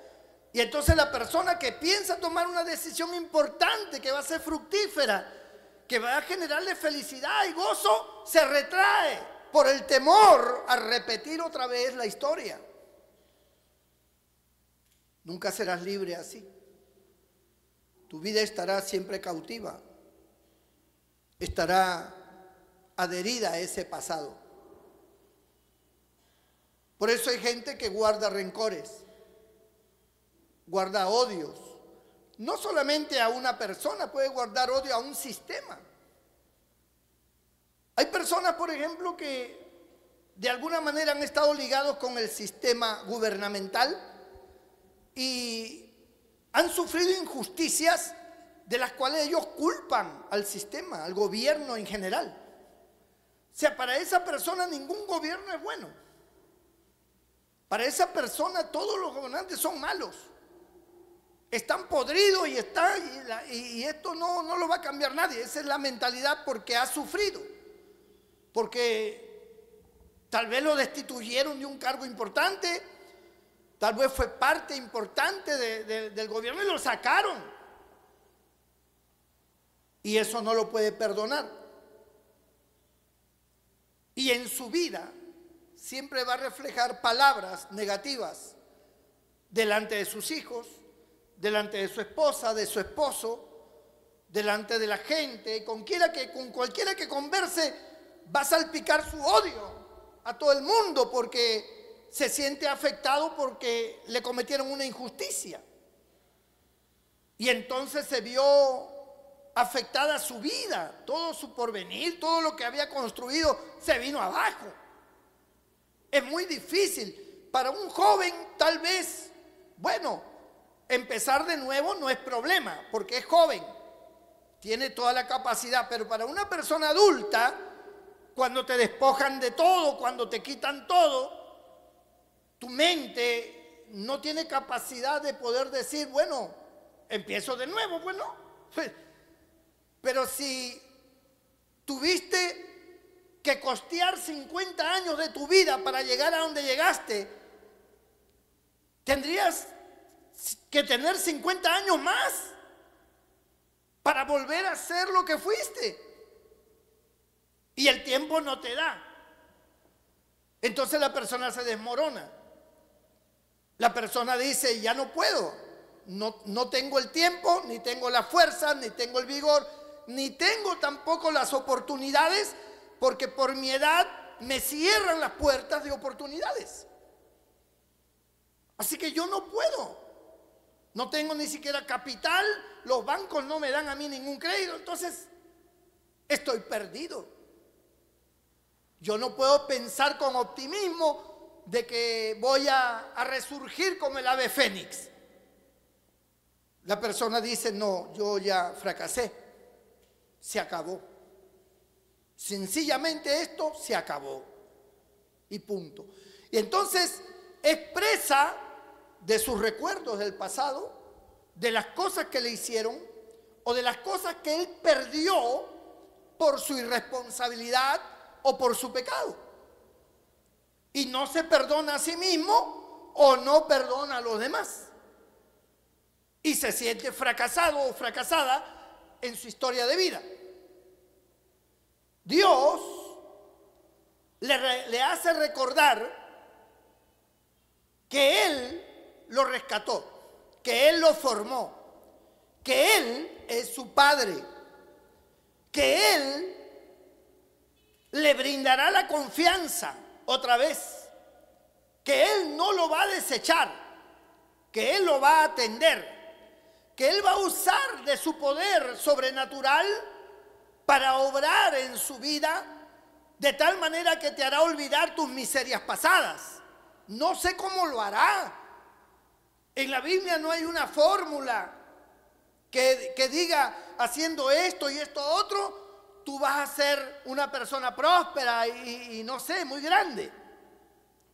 Y entonces la persona que piensa tomar una decisión importante, que va a ser fructífera, que va a generarle felicidad y gozo, se retrae por el temor a repetir otra vez la historia. Nunca serás libre así. tu vida estará siempre cautiva, estará adherida a ese pasado. Por eso hay gente que guarda rencores, guarda odios. No solamente a una persona, puede guardar odio a un sistema. Hay personas, por ejemplo, que de alguna manera han estado ligados con el sistema gubernamental y han sufrido injusticias de las cuales ellos culpan al sistema, al gobierno en general. O sea, para esa persona ningún gobierno es bueno. Para esa persona todos los gobernantes son malos. Están podridos y esto no lo va a cambiar nadie. Esa es la mentalidad porque ha sufrido. Porque tal vez lo destituyeron de un cargo importante, tal vez fue parte importante del gobierno y lo sacaron. Y eso no lo puede perdonar. Y en su vida siempre va a reflejar palabras negativas delante de sus hijos, delante de su esposa, de su esposo, delante de la gente, con cualquiera que converse, va a salpicar su odio a todo el mundo porque se siente afectado porque le cometieron una injusticia. Y entonces se vio afectada su vida, todo su porvenir, todo lo que había construido se vino abajo. Es muy difícil para un joven, tal vez, bueno, empezar de nuevo no es problema, porque es joven, tiene toda la capacidad, pero para una persona adulta, cuando te despojan de todo, cuando te quitan todo, tu mente no tiene capacidad de poder decir, bueno, empiezo de nuevo, bueno, pero si tuviste que costear 50 años de tu vida para llegar a donde llegaste, tendrías que tener 50 años más para volver a ser lo que fuiste. Y el tiempo no te da. Entonces la persona se desmorona. La persona dice, ya no puedo. No tengo el tiempo, ni tengo la fuerza, ni tengo el vigor, ni tengo tampoco las oportunidades, porque por mi edad me cierran las puertas de oportunidades. Así que yo no puedo. No tengo ni siquiera capital, los bancos no me dan a mí ningún crédito, entonces estoy perdido. Yo no puedo pensar con optimismo de que voy a resurgir como el ave fénix. La persona dice, no, yo ya fracasé, se acabó. Sencillamente esto se acabó y punto. Y entonces expresa de sus recuerdos del pasado, de las cosas que le hicieron o de las cosas que él perdió por su irresponsabilidad o por su pecado. Y no se perdona a sí mismo o no perdona a los demás. Y se siente fracasado o fracasada en su historia de vida. Dios le hace recordar que Él lo rescató, que Él lo formó, que Él es su Padre, que Él le brindará la confianza otra vez, que Él no lo va a desechar, que Él lo va a atender, que Él va a usar de su poder sobrenatural para obrar en su vida de tal manera que te hará olvidar tus miserias pasadas. No sé cómo lo hará. En la Biblia no hay una fórmula que diga, haciendo esto y esto otro, tú vas a ser una persona próspera y no sé, muy grande.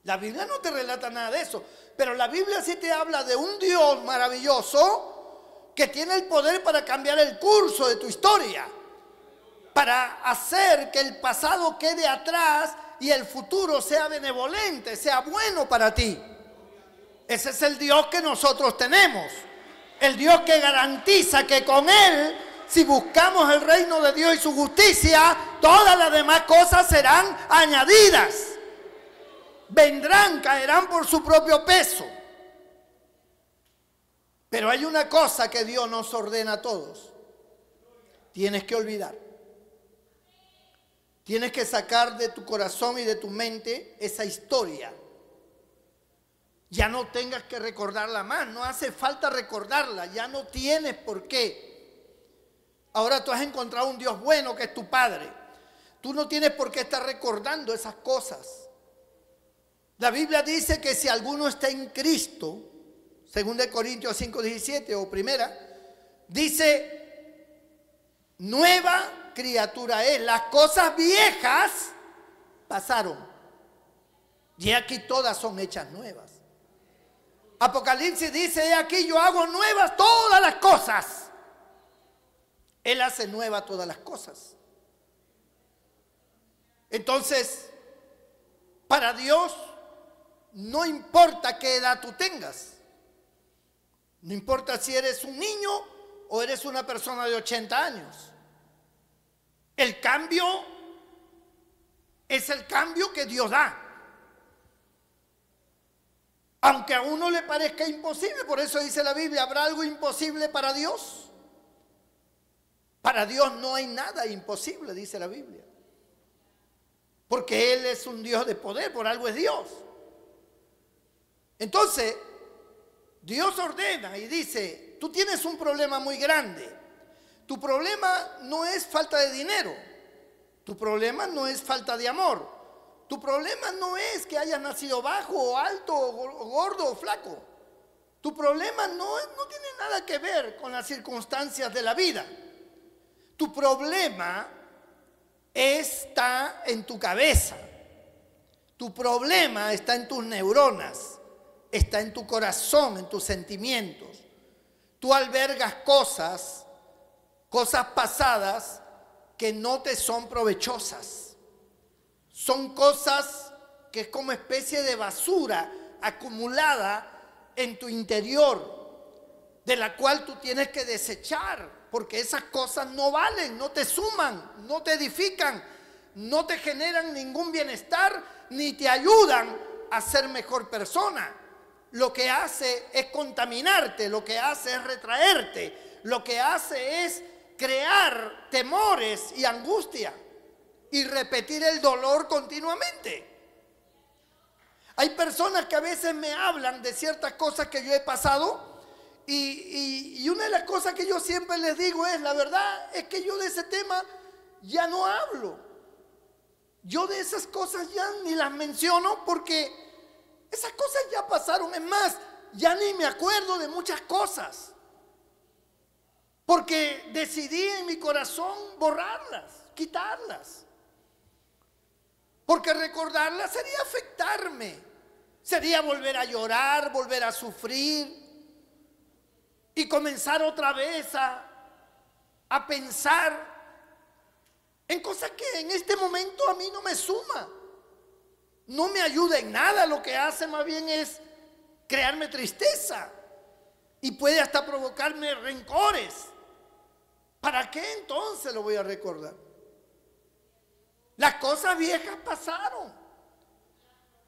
La Biblia no te relata nada de eso, pero la Biblia sí te habla de un Dios maravilloso que tiene el poder para cambiar el curso de tu historia, para hacer que el pasado quede atrás y el futuro sea benevolente, sea bueno para ti. Ese es el Dios que nosotros tenemos, el Dios que garantiza que con Él, si buscamos el reino de Dios y su justicia, todas las demás cosas serán añadidas. Vendrán, caerán por su propio peso. Pero hay una cosa que Dios nos ordena a todos. Tienes que olvidar. Tienes que sacar de tu corazón y de tu mente esa historia. Ya no tengas que recordarla más, no hace falta recordarla, ya no tienes por qué. Ahora tú has encontrado un Dios bueno que es tu Padre. Tú no tienes por qué estar recordando esas cosas. La Biblia dice que si alguno está en Cristo, 2 Corintios 5:17 o primera, dice, nueva criatura es, las cosas viejas pasaron y aquí todas son hechas nuevas. Apocalipsis dice, aquí yo hago nuevas todas las cosas. Él hace nuevas todas las cosas. Entonces, para Dios no importa qué edad tú tengas. No importa si eres un niño o eres una persona de 80 años. El cambio es el cambio que Dios da. Aunque a uno le parezca imposible, por eso dice la Biblia, ¿habrá algo imposible para Dios? Para Dios no hay nada imposible, dice la Biblia. Porque Él es un Dios de poder, por algo es Dios. Entonces, Dios ordena y dice, tú tienes un problema muy grande. Tu problema no es falta de dinero. Tu problema no es falta de amor. Tu problema no es que hayas nacido bajo o alto o gordo o flaco. Tu problema no tiene nada que ver con las circunstancias de la vida. Tu problema está en tu cabeza. Tu problema está en tus neuronas, está en tu corazón, en tus sentimientos. Tú albergas cosas pasadas que no te son provechosas. Son cosas que es como especie de basura acumulada en tu interior, de la cual tú tienes que desechar, porque esas cosas no valen, no te suman, no te edifican, no te generan ningún bienestar, ni te ayudan a ser mejor persona. Lo que hace es contaminarte, lo que hace es retraerte, lo que hace es crear temores y angustia y repetir el dolor continuamente. Hay personas que a veces me hablan de ciertas cosas que yo he pasado y una de las cosas que yo siempre les digo es, la verdad es que yo de ese tema ya no hablo. Yo de esas cosas ya ni las menciono porque esas cosas ya pasaron. Es más, ya ni me acuerdo de muchas cosas. Porque decidí en mi corazón borrarlas, quitarlas. Porque recordarlas sería afectarme. Sería volver a llorar, volver a sufrir y comenzar otra vez a pensar en cosas que en este momento a mí no me suma. No me ayuda en nada, lo que hace más bien es crearme tristeza y puede hasta provocarme rencores. ¿Para qué entonces lo voy a recordar? Las cosas viejas pasaron.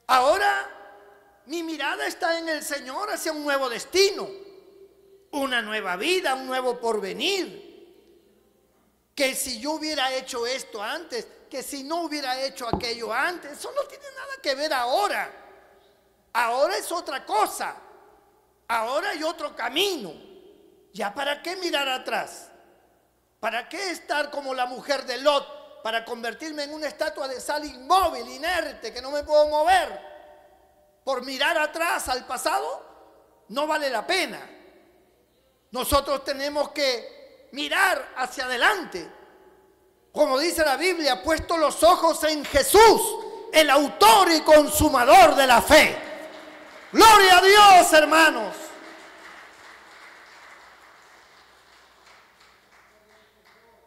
Ahora mi mirada está en el Señor hacia un nuevo destino, una nueva vida, un nuevo porvenir. Que si yo hubiera hecho esto antes, que si no hubiera hecho aquello antes, eso no tiene nada que ver ahora. Ahora es otra cosa. Ahora hay otro camino. ¿Ya para qué mirar atrás? ¿Para qué estar como la mujer de Lot? Para convertirme en una estatua de sal inmóvil, inerte, que no me puedo mover. Por mirar atrás al pasado, no vale la pena. Nosotros tenemos que mirar hacia adelante. Como dice la Biblia, puesto los ojos en Jesús, el autor y consumador de la fe. ¡Gloria a Dios, hermanos!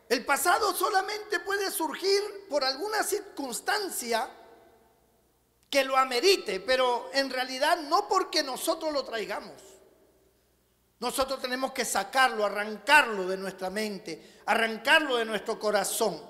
El pasado solamente puede surgir por alguna circunstancia que lo amerite, pero en realidad no porque nosotros lo traigamos. Nosotros tenemos que sacarlo, arrancarlo de nuestra mente, arrancarlo de nuestro corazón.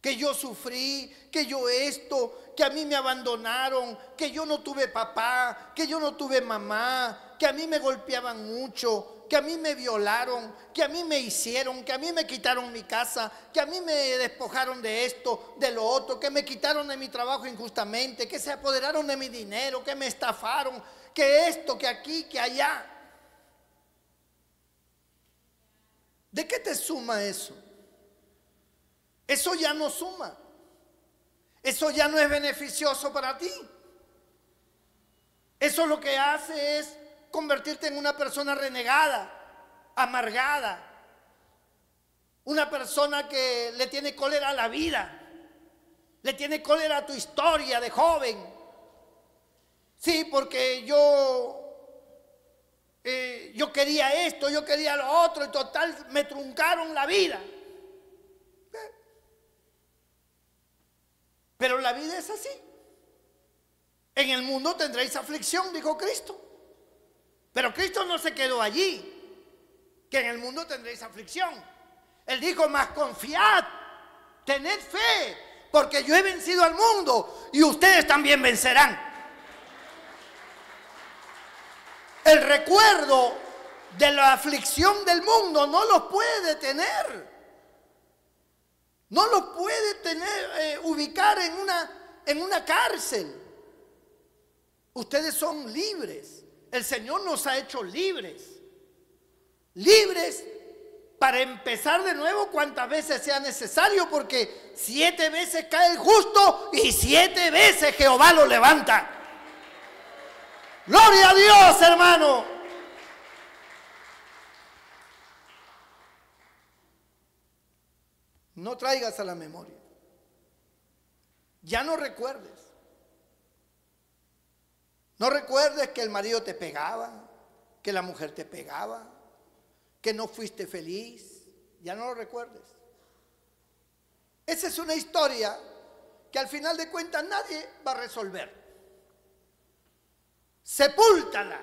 que yo sufrí, que yo esto, que a mí me abandonaron, que yo no tuve papá, que yo no tuve mamá, que a mí me golpeaban mucho, que a mí me violaron, que a mí me hicieron, que a mí me quitaron mi casa, que a mí me despojaron de esto, de lo otro, que me quitaron de mi trabajo injustamente, que se apoderaron de mi dinero, que me estafaron, que esto, que aquí, que allá. ¿De qué te suma eso? Eso ya no suma. Eso ya no es beneficioso para ti. Eso lo que hace es convertirte en una persona renegada, amargada, una persona que le tiene cólera a la vida, le tiene cólera a tu historia de joven. Sí, porque yo quería esto, yo quería lo otro, y total me truncaron la vida. Pero la vida es así. En el mundo tendréis aflicción, dijo Cristo. Pero Cristo no se quedó allí, que en el mundo tendréis aflicción. Él dijo, mas confiad, tened fe, porque yo he vencido al mundo y ustedes también vencerán. El recuerdo de la aflicción del mundo no los puede detener. No los puede ubicar en una cárcel. Ustedes son libres. El Señor nos ha hecho libres. Libres para empezar de nuevo cuantas veces sea necesario, porque 7 veces cae el justo y 7 veces Jehová lo levanta. Gloria a Dios, hermano. No traigas a la memoria. Ya no recuerdes. No recuerdes que el marido te pegaba, que la mujer te pegaba, que no fuiste feliz. Ya no lo recuerdes. Esa es una historia que al final de cuentas nadie va a resolver. Sepúltala.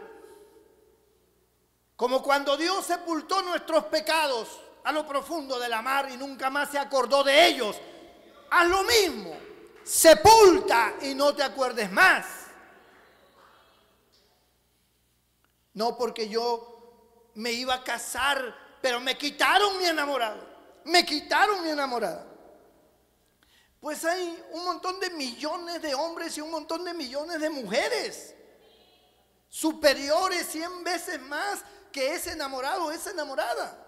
Como cuando Dios sepultó nuestros pecados a lo profundo de la mar y nunca más se acordó de ellos. Haz lo mismo. Sepulta y no te acuerdes más. No, porque yo me iba a casar, pero me quitaron mi enamorado. Me quitaron mi enamorada. Pues hay un montón de millones de hombres y un montón de millones de mujeres superiores 100 veces más que ese enamorado o esa enamorada.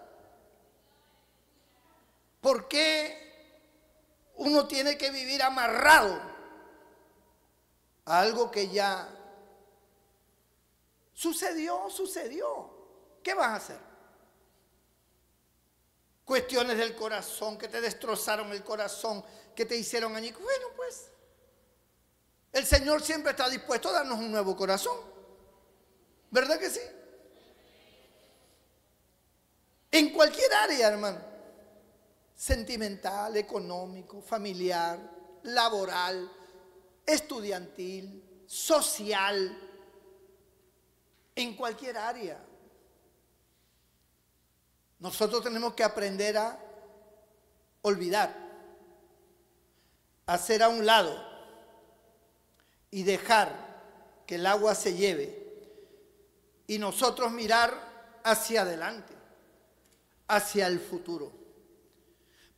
¿Por qué uno tiene que vivir amarrado a algo que ya sucedió? ¿Qué vas a hacer? Cuestiones del corazón que te destrozaron el corazón, que te hicieron añicos. Bueno, pues el Señor siempre está dispuesto a darnos un nuevo corazón. ¿Verdad que sí? En cualquier área, hermano. Sentimental, económico, familiar, laboral, estudiantil, social, en cualquier área. Nosotros tenemos que aprender a olvidar, hacer a un lado y dejar que el agua se lleve y nosotros mirar hacia adelante, hacia el futuro.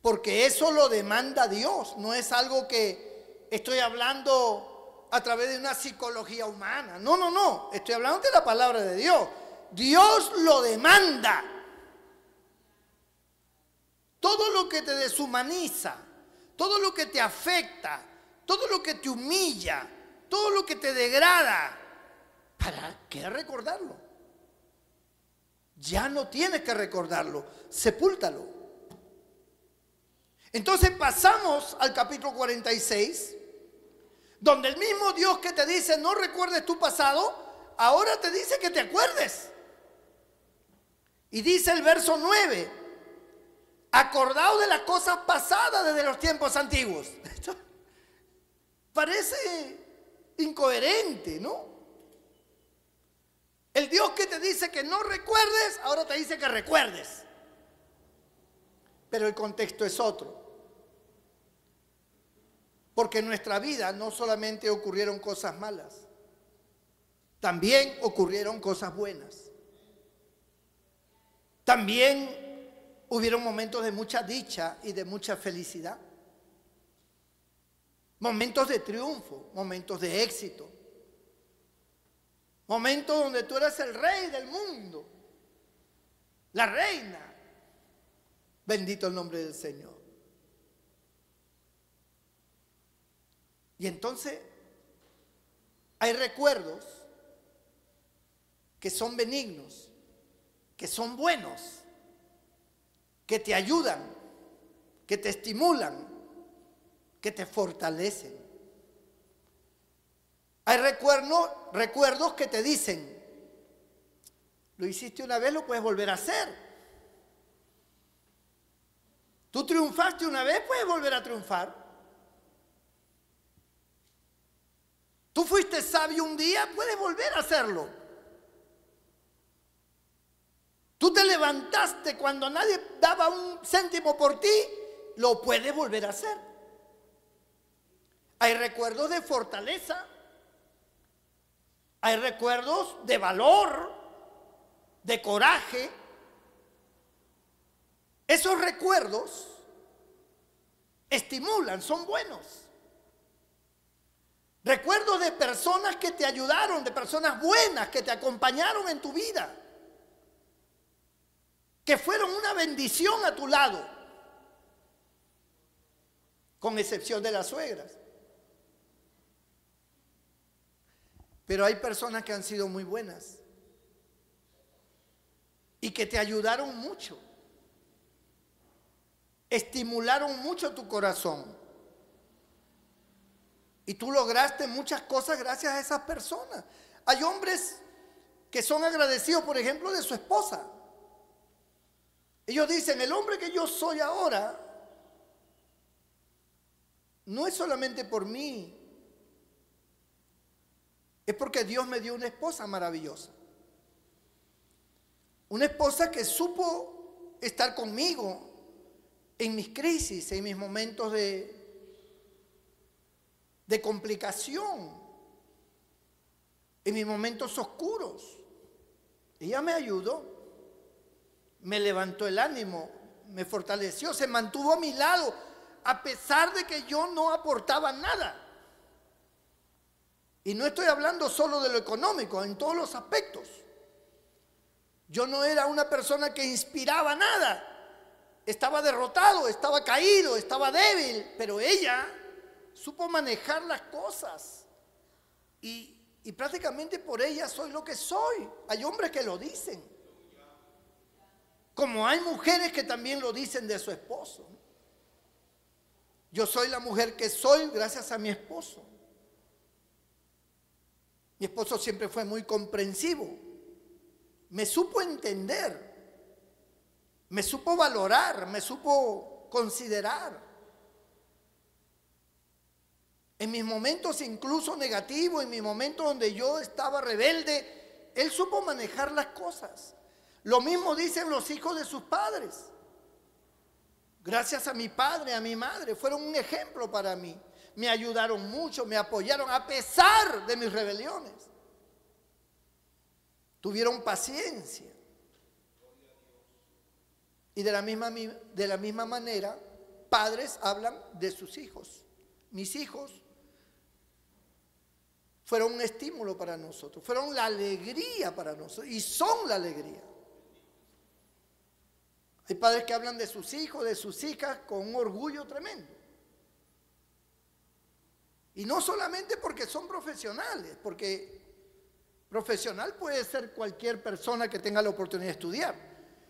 Porque eso lo demanda Dios, no es algo que estoy hablando a través de una psicología humana. No, estoy hablando de la palabra de Dios. Dios lo demanda. Todo lo que te deshumaniza, todo lo que te afecta, todo lo que te humilla, todo lo que te degrada, ¿para qué recordarlo? Ya no tienes que recordarlo, sepúltalo. Entonces pasamos al capítulo 46, donde el mismo Dios que te dice no recuerdes tu pasado, ahora te dice que te acuerdes. Y dice el verso 9, acordaos de las cosas pasadas desde los tiempos antiguos. Esto parece incoherente, ¿no? El Dios que te dice que no recuerdes, ahora te dice que recuerdes. Pero el contexto es otro. Porque en nuestra vida no solamente ocurrieron cosas malas, también ocurrieron cosas buenas. También hubieron momentos de mucha dicha y de mucha felicidad. Momentos de triunfo, momentos de éxito. Momentos donde tú eras el rey del mundo, la reina. Bendito el nombre del Señor. Y entonces hay recuerdos que son benignos, que son buenos, que te ayudan, que te estimulan, que te fortalecen. Hay recuerdos que te dicen, lo hiciste una vez, lo puedes volver a hacer. Tú triunfaste una vez, puedes volver a triunfar. Tú fuiste sabio un día, puedes volver a hacerlo. Tú te levantaste cuando nadie daba un céntimo por ti, lo puedes volver a hacer. Hay recuerdos de fortaleza, hay recuerdos de valor, de coraje. Esos recuerdos estimulan, son buenos. Recuerdos de personas que te ayudaron, de personas buenas que te acompañaron en tu vida, que fueron una bendición a tu lado, con excepción de las suegras. Pero hay personas que han sido muy buenas y que te ayudaron mucho, estimularon mucho tu corazón. Y tú lograste muchas cosas gracias a esas personas. Hay hombres que son agradecidos, por ejemplo, de su esposa. Ellos dicen, el hombre que yo soy ahora no es solamente por mí, es porque Dios me dio una esposa maravillosa. Una esposa que supo estar conmigo en mis crisis, en mis momentos de complicación, en mis momentos oscuros. Ella me ayudó, me levantó el ánimo, me fortaleció, se mantuvo a mi lado, a pesar de que yo no aportaba nada. Y no estoy hablando solo de lo económico, en todos los aspectos. Yo no era una persona que inspiraba nada. Estaba derrotado, estaba caído, estaba débil, pero ella supo manejar las cosas. Y prácticamente por ella soy lo que soy. Hay hombres que lo dicen. Como hay mujeres que también lo dicen de su esposo. Yo soy la mujer que soy gracias a mi esposo. Mi esposo siempre fue muy comprensivo. Me supo entender. Me supo valorar. Me supo considerar. En mis momentos incluso negativos, en mis momentos donde yo estaba rebelde, él supo manejar las cosas. Lo mismo dicen los hijos de sus padres. Gracias a mi padre, a mi madre, fueron un ejemplo para mí. Me ayudaron mucho, me apoyaron a pesar de mis rebeliones. Tuvieron paciencia. Y de la misma manera, padres hablan de sus hijos. Mis hijos fueron un estímulo para nosotros, fueron la alegría para nosotros y son la alegría. Hay padres que hablan de sus hijos, de sus hijas con un orgullo tremendo. Y no solamente porque son profesionales, porque profesional puede ser cualquier persona que tenga la oportunidad de estudiar,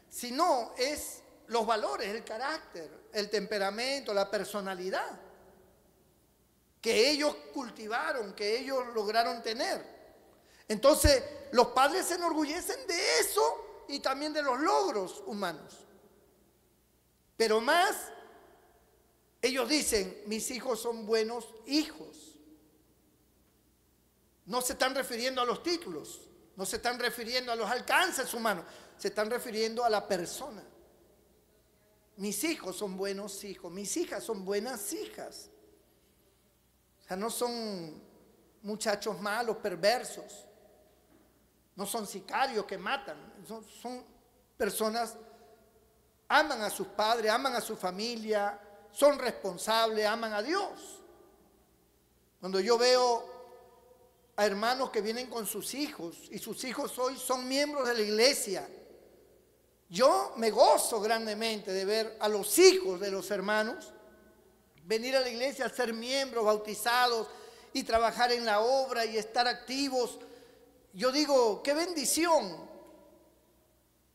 sino es los valores, el carácter, el temperamento, la personalidad que ellos cultivaron, que ellos lograron tener. Entonces, los padres se enorgullecen de eso y también de los logros humanos. Pero más, ellos dicen, mis hijos son buenos hijos. No se están refiriendo a los títulos, no se están refiriendo a los alcances humanos, se están refiriendo a la persona. Mis hijos son buenos hijos, mis hijas son buenas hijas. sea, no son muchachos malos, perversos. No son sicarios que matan. Son personas, aman a sus padres, aman a su familia, son responsables, aman a Dios. Cuando yo veo a hermanos que vienen con sus hijos y sus hijos hoy son miembros de la iglesia, yo me gozo grandemente de ver a los hijos de los hermanos venir a la iglesia a ser miembros, bautizados y trabajar en la obra y estar activos. Yo digo, qué bendición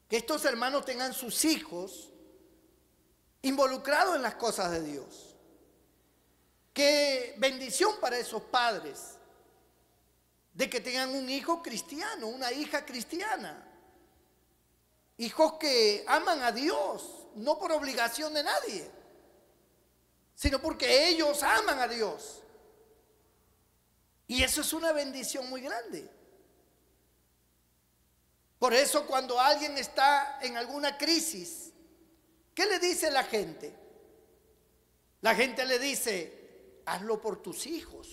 que estos hermanos tengan sus hijos involucrados en las cosas de Dios. Qué bendición para esos padres de que tengan un hijo cristiano, una hija cristiana. Hijos que aman a Dios, no por obligación de nadie, sino porque ellos aman a Dios. Y eso es una bendición muy grande. Por eso cuando alguien está en alguna crisis, ¿qué le dice la gente? La gente le dice, hazlo por tus hijos.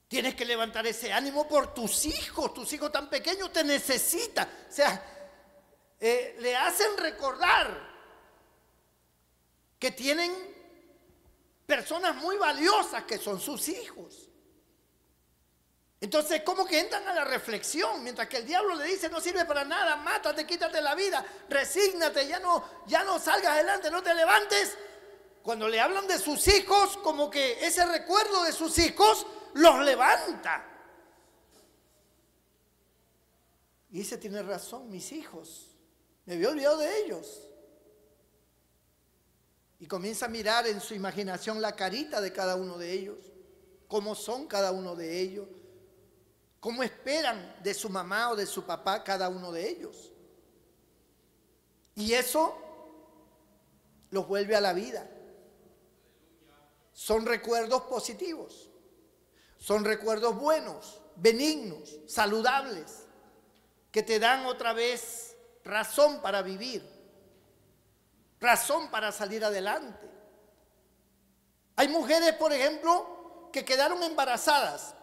Tienes que levantar ese ánimo por tus hijos tan pequeños te necesitan. O sea, le hacen recordar que tienen personas muy valiosas que son sus hijos. Entonces, como que entran a la reflexión, mientras que el diablo le dice, no sirve para nada, mátate, quítate la vida, resígnate, ya no salgas adelante, no te levantes. Cuando le hablan de sus hijos, como que ese recuerdo de sus hijos los levanta. Y dice, tiene razón, mis hijos, me había olvidado de ellos. Y comienza a mirar en su imaginación la carita de cada uno de ellos, cómo son cada uno de ellos, cómo esperan de su mamá o de su papá cada uno de ellos. Y eso los vuelve a la vida. Son recuerdos positivos, son recuerdos buenos, benignos, saludables, que te dan otra vez razón para vivir, razón para salir adelante. Hay mujeres, por ejemplo, que quedaron embarazadas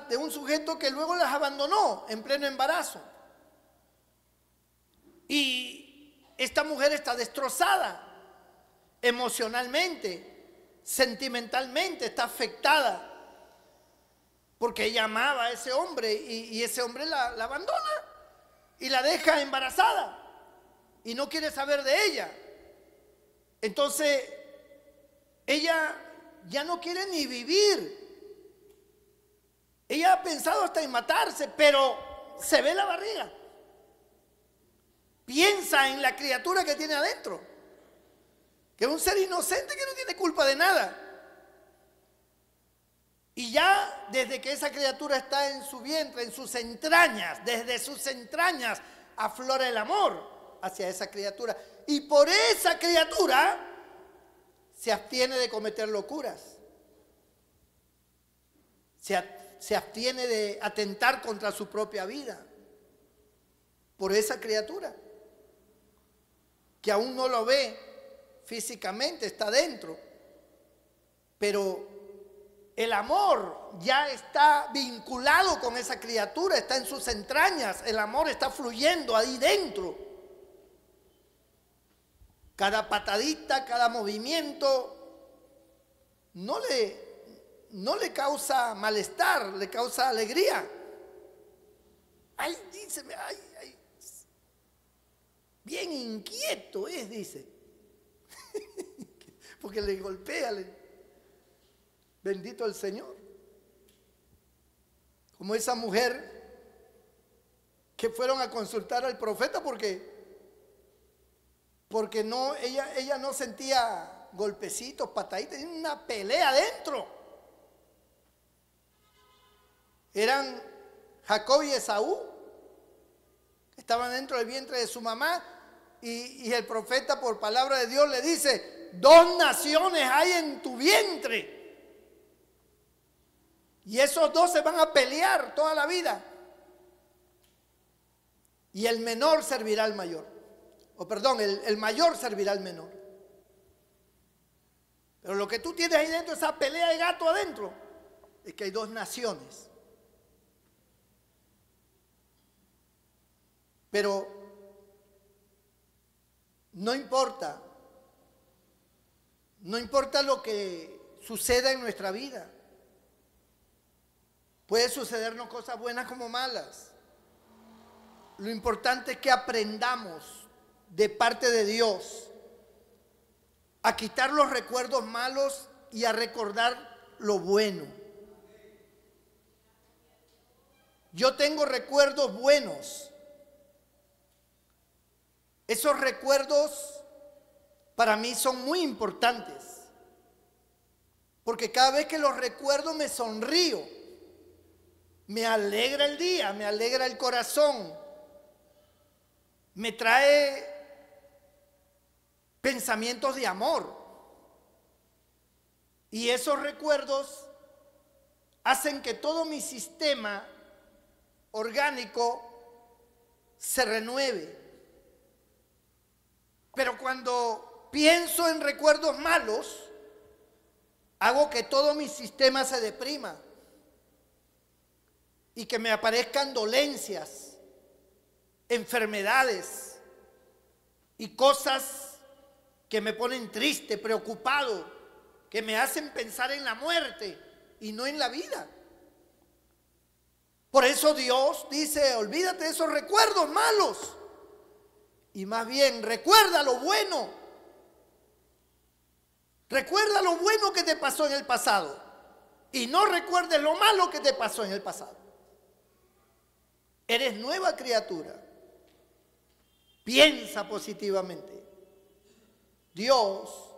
de un sujeto que luego las abandonó en pleno embarazo. Y esta mujer está destrozada emocionalmente, sentimentalmente, está afectada porque ella amaba a ese hombre y ese hombre la abandona y la deja embarazada y no quiere saber de ella. Entonces ella ya no quiere ni vivir. Ella ha pensado hasta en matarse, pero se ve la barriga. Piensa en la criatura que tiene adentro, que es un ser inocente que no tiene culpa de nada. Y ya desde que esa criatura está en su vientre, en sus entrañas, desde sus entrañas aflora el amor hacia esa criatura. Y por esa criatura se abstiene de cometer locuras. Se abstiene de atentar contra su propia vida. Por esa criatura que aún no lo ve físicamente, está dentro, pero el amor ya está vinculado con esa criatura, está en sus entrañas, el amor está fluyendo ahí dentro. Cada patadita, cada movimiento no le causa malestar, le causa alegría. Ay, dice, ay, bien inquieto es, dice. Porque le golpea, bendito el Señor. Como esa mujer que fueron a consultar al profeta porque no, ella no sentía golpecitos, pataditas, tenía una pelea adentro. Eran Jacob y Esaú, estaban dentro del vientre de su mamá, y el profeta por palabra de Dios le dice, 2 naciones hay en tu vientre, y esos 2 se van a pelear toda la vida, y el menor servirá al mayor, el mayor servirá al menor. Pero lo que tú tienes ahí dentro, esa pelea de gato adentro, es que hay dos naciones. Pero no importa lo que suceda en nuestra vida. Puede sucedernos cosas buenas como malas. Lo importante es que aprendamos de parte de Dios a quitar los recuerdos malos y a recordar lo bueno. Yo tengo recuerdos buenos. Esos recuerdos para mí son muy importantes, porque cada vez que los recuerdo me sonrío, me alegra el día, me alegra el corazón, me trae pensamientos de amor. Y esos recuerdos hacen que todo mi sistema orgánico se renueve. Pero cuando pienso en recuerdos malos, hago que todo mi sistema se deprima y que me aparezcan dolencias, enfermedades y cosas que me ponen triste, preocupado, que me hacen pensar en la muerte y no en la vida. Por eso Dios dice, olvídate de esos recuerdos malos y más bien recuerda lo bueno. Recuerda lo bueno que te pasó en el pasado y no recuerdes lo malo que te pasó en el pasado. Eres nueva criatura. Piensa positivamente. Dios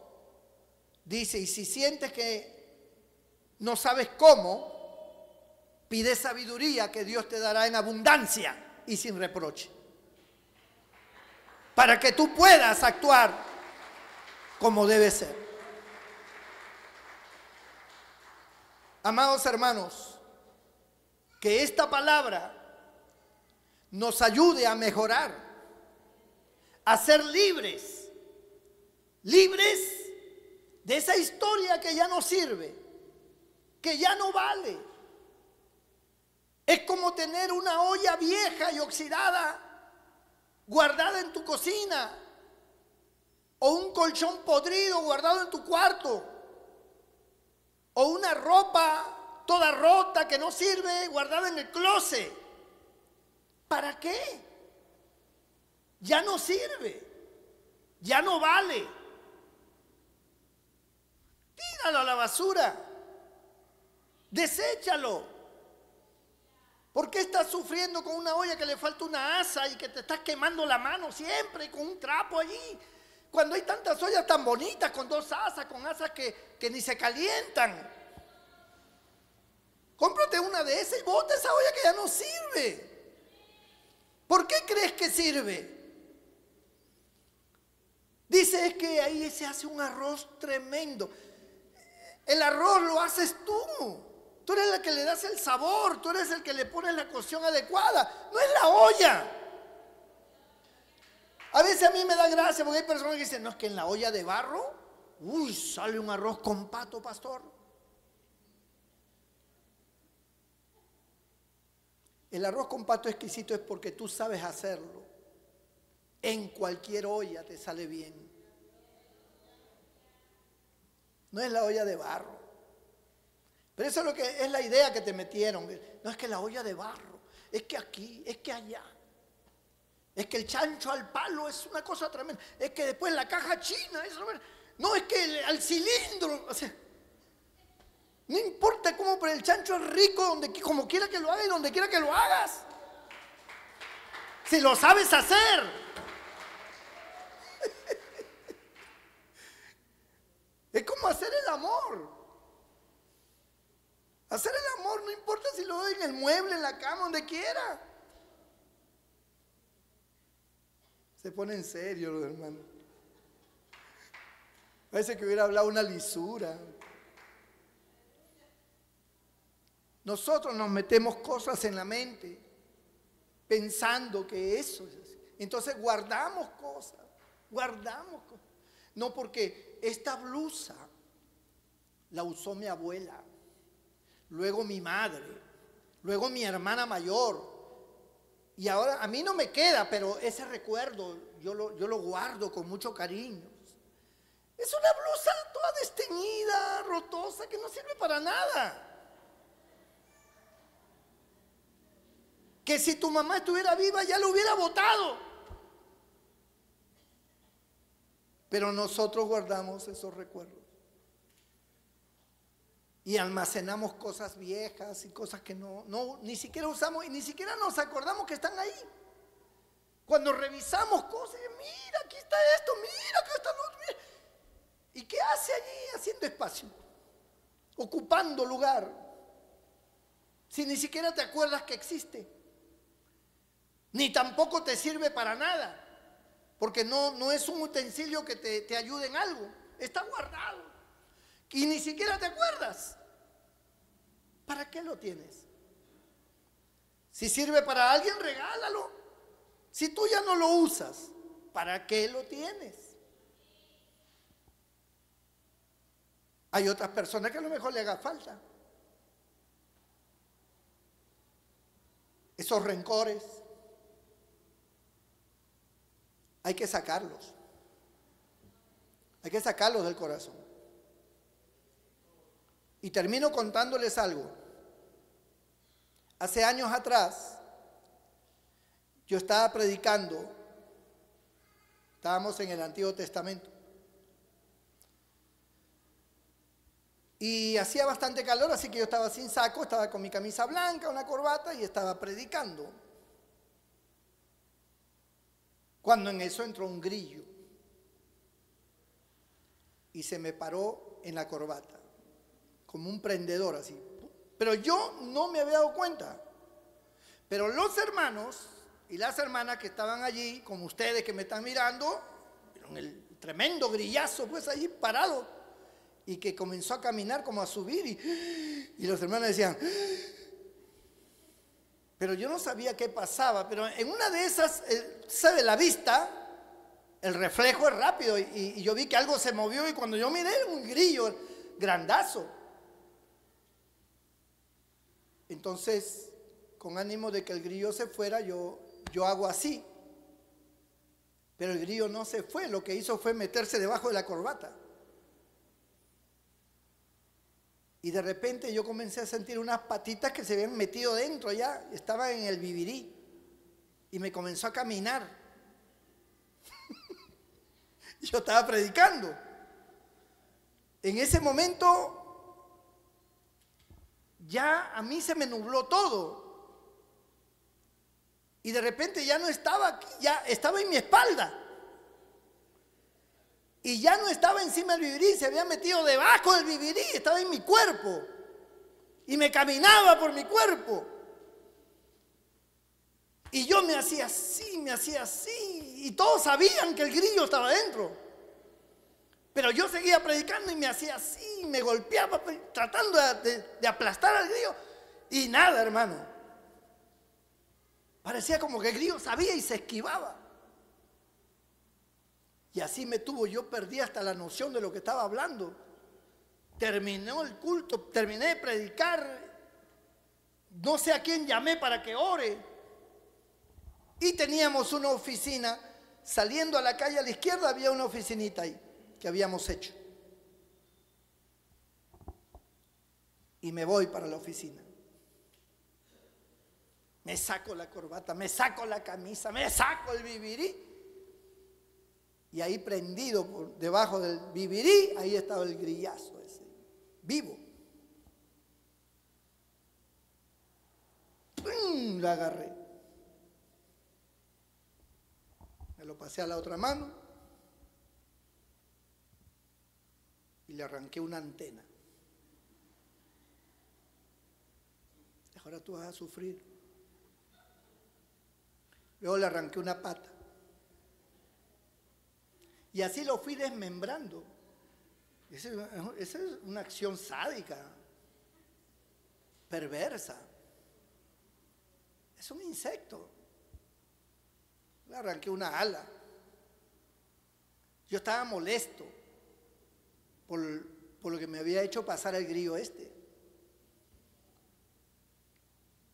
dice, y si sientes que no sabes cómo, pide sabiduría que Dios te dará en abundancia y sin reproche, para que tú puedas actuar como debe ser. Amados hermanos, que esta palabra nos ayude a mejorar, a ser libres, libres de esa historia que ya no sirve, que ya no vale. Es como tener una olla vieja y oxidada guardada en tu cocina, o un colchón podrido guardado en tu cuarto, o una ropa toda rota que no sirve guardada en el closet. ¿Para qué? Ya no sirve, ya no vale. Tíralo a la basura, deséchalo. ¿Por qué estás sufriendo con una olla que le falta una asa y que te estás quemando la mano siempre con un trapo allí? Cuando hay tantas ollas tan bonitas, con dos asas, con asas que ni se calientan. Cómprate una de esas y bota esa olla que ya no sirve. ¿Por qué crees que sirve? Dice es que ahí se hace un arroz tremendo. El arroz lo haces tú. Tú eres el que le das el sabor, tú eres el que le pones la cocción adecuada, no es la olla. A veces a mí me da gracia porque hay personas que dicen, no, es que en la olla de barro, uy, sale un arroz con pato, pastor. El arroz con pato exquisito es porque tú sabes hacerlo. En cualquier olla te sale bien. No es la olla de barro. Pero eso es lo que es la idea que te metieron. No es que la olla de barro, es que aquí, es que allá. Es que el chancho al palo es una cosa tremenda. Es que después la caja china, eso no, es que al cilindro. O sea, no importa cómo, pero el chancho es rico como quiera que lo hagas y donde quiera que lo hagas. Si lo sabes hacer. Es como hacer el amor. Hacer el amor no importa si lo doy en el mueble, en la cama, donde quiera. Se pone en serio los hermanos. Parece que hubiera hablado una lisura. Nosotros nos metemos cosas en la mente pensando que eso es así. Entonces guardamos cosas. No, porque esta blusa la usó mi abuela, luego mi madre, luego mi hermana mayor. Y ahora a mí no me queda, pero ese recuerdo yo lo guardo con mucho cariño. Es una blusa toda desteñida, rotosa, que no sirve para nada. Que si tu mamá estuviera viva ya lo hubiera botado. Pero nosotros guardamos esos recuerdos. Y almacenamos cosas viejas y cosas que ni siquiera usamos y ni siquiera nos acordamos que están ahí. Cuando revisamos cosas, mira, aquí está esto, mira, aquí está lo otro, mira. ¿Y qué hace allí haciendo espacio? Ocupando lugar. Si ni siquiera te acuerdas que existe. Ni tampoco te sirve para nada. Porque no es un utensilio que te ayude en algo. Está guardado. Y ni siquiera te acuerdas. ¿Para qué lo tienes? Si sirve para alguien, regálalo. Si tú ya no lo usas, ¿para qué lo tienes? Hay otras personas que a lo mejor le haga falta. Esos rencores hay que sacarlos. Hay que sacarlos del corazón. Y termino contándoles algo. Hace años atrás, yo estaba predicando, estábamos en el Antiguo Testamento, y hacía bastante calor, así que yo estaba sin saco, estaba con mi camisa blanca, una corbata, y estaba predicando. Cuando en eso entró un grillo, y se me paró en la corbata, como un prendedor así. Pero yo no me había dado cuenta. Pero los hermanos y las hermanas que estaban allí, como ustedes que me están mirando, vieron el tremendo grillazo pues allí parado, y que comenzó a caminar como a subir, y los hermanos decían, pero yo no sabía qué pasaba. Pero en una de esas, ¿sabe? La vista, el reflejo es rápido, y yo vi que algo se movió, y cuando yo miré, un grillo grandazo. Entonces, con ánimo de que el grillo se fuera, yo hago así. Pero el grillo no se fue, lo que hizo fue meterse debajo de la corbata. Y de repente yo comencé a sentir unas patitas que se habían metido dentro ya, estaban en el vivirí. Y me comenzó a caminar. Yo estaba predicando. En ese momento ya a mí se me nubló todo. Y de repente ya no estaba aquí, ya estaba en mi espalda. Y ya no estaba encima del vivirí, se había metido debajo del vivirí, estaba en mi cuerpo. Y me caminaba por mi cuerpo. Y yo me hacía así. Y todos sabían que el grillo estaba dentro. Pero yo seguía predicando y me hacía así, me golpeaba tratando de aplastar al grillo. Y nada, hermano. Parecía como que el grillo sabía y se esquivaba. Y así me tuvo, yo perdí hasta la noción de lo que estaba hablando. Terminó el culto, terminé de predicar. No sé a quién llamé para que ore. Y teníamos una oficina, saliendo a la calle a la izquierda había una oficinita ahí que habíamos hecho. Y me voy para la oficina. Me saco la corbata, me saco la camisa, me saco el vivirí. Y ahí prendido por debajo del vivirí, ahí estaba el grillazo ese, vivo. ¡Pum! Lo agarré. Me lo pasé a la otra mano y le arranqué una antena. Ahora tú vas a sufrir. Luego le arranqué una pata. Y así lo fui desmembrando. Esa es una acción sádica, perversa. Es un insecto. Le arranqué una ala. Yo estaba molesto por por lo que me había hecho pasar el grillo este.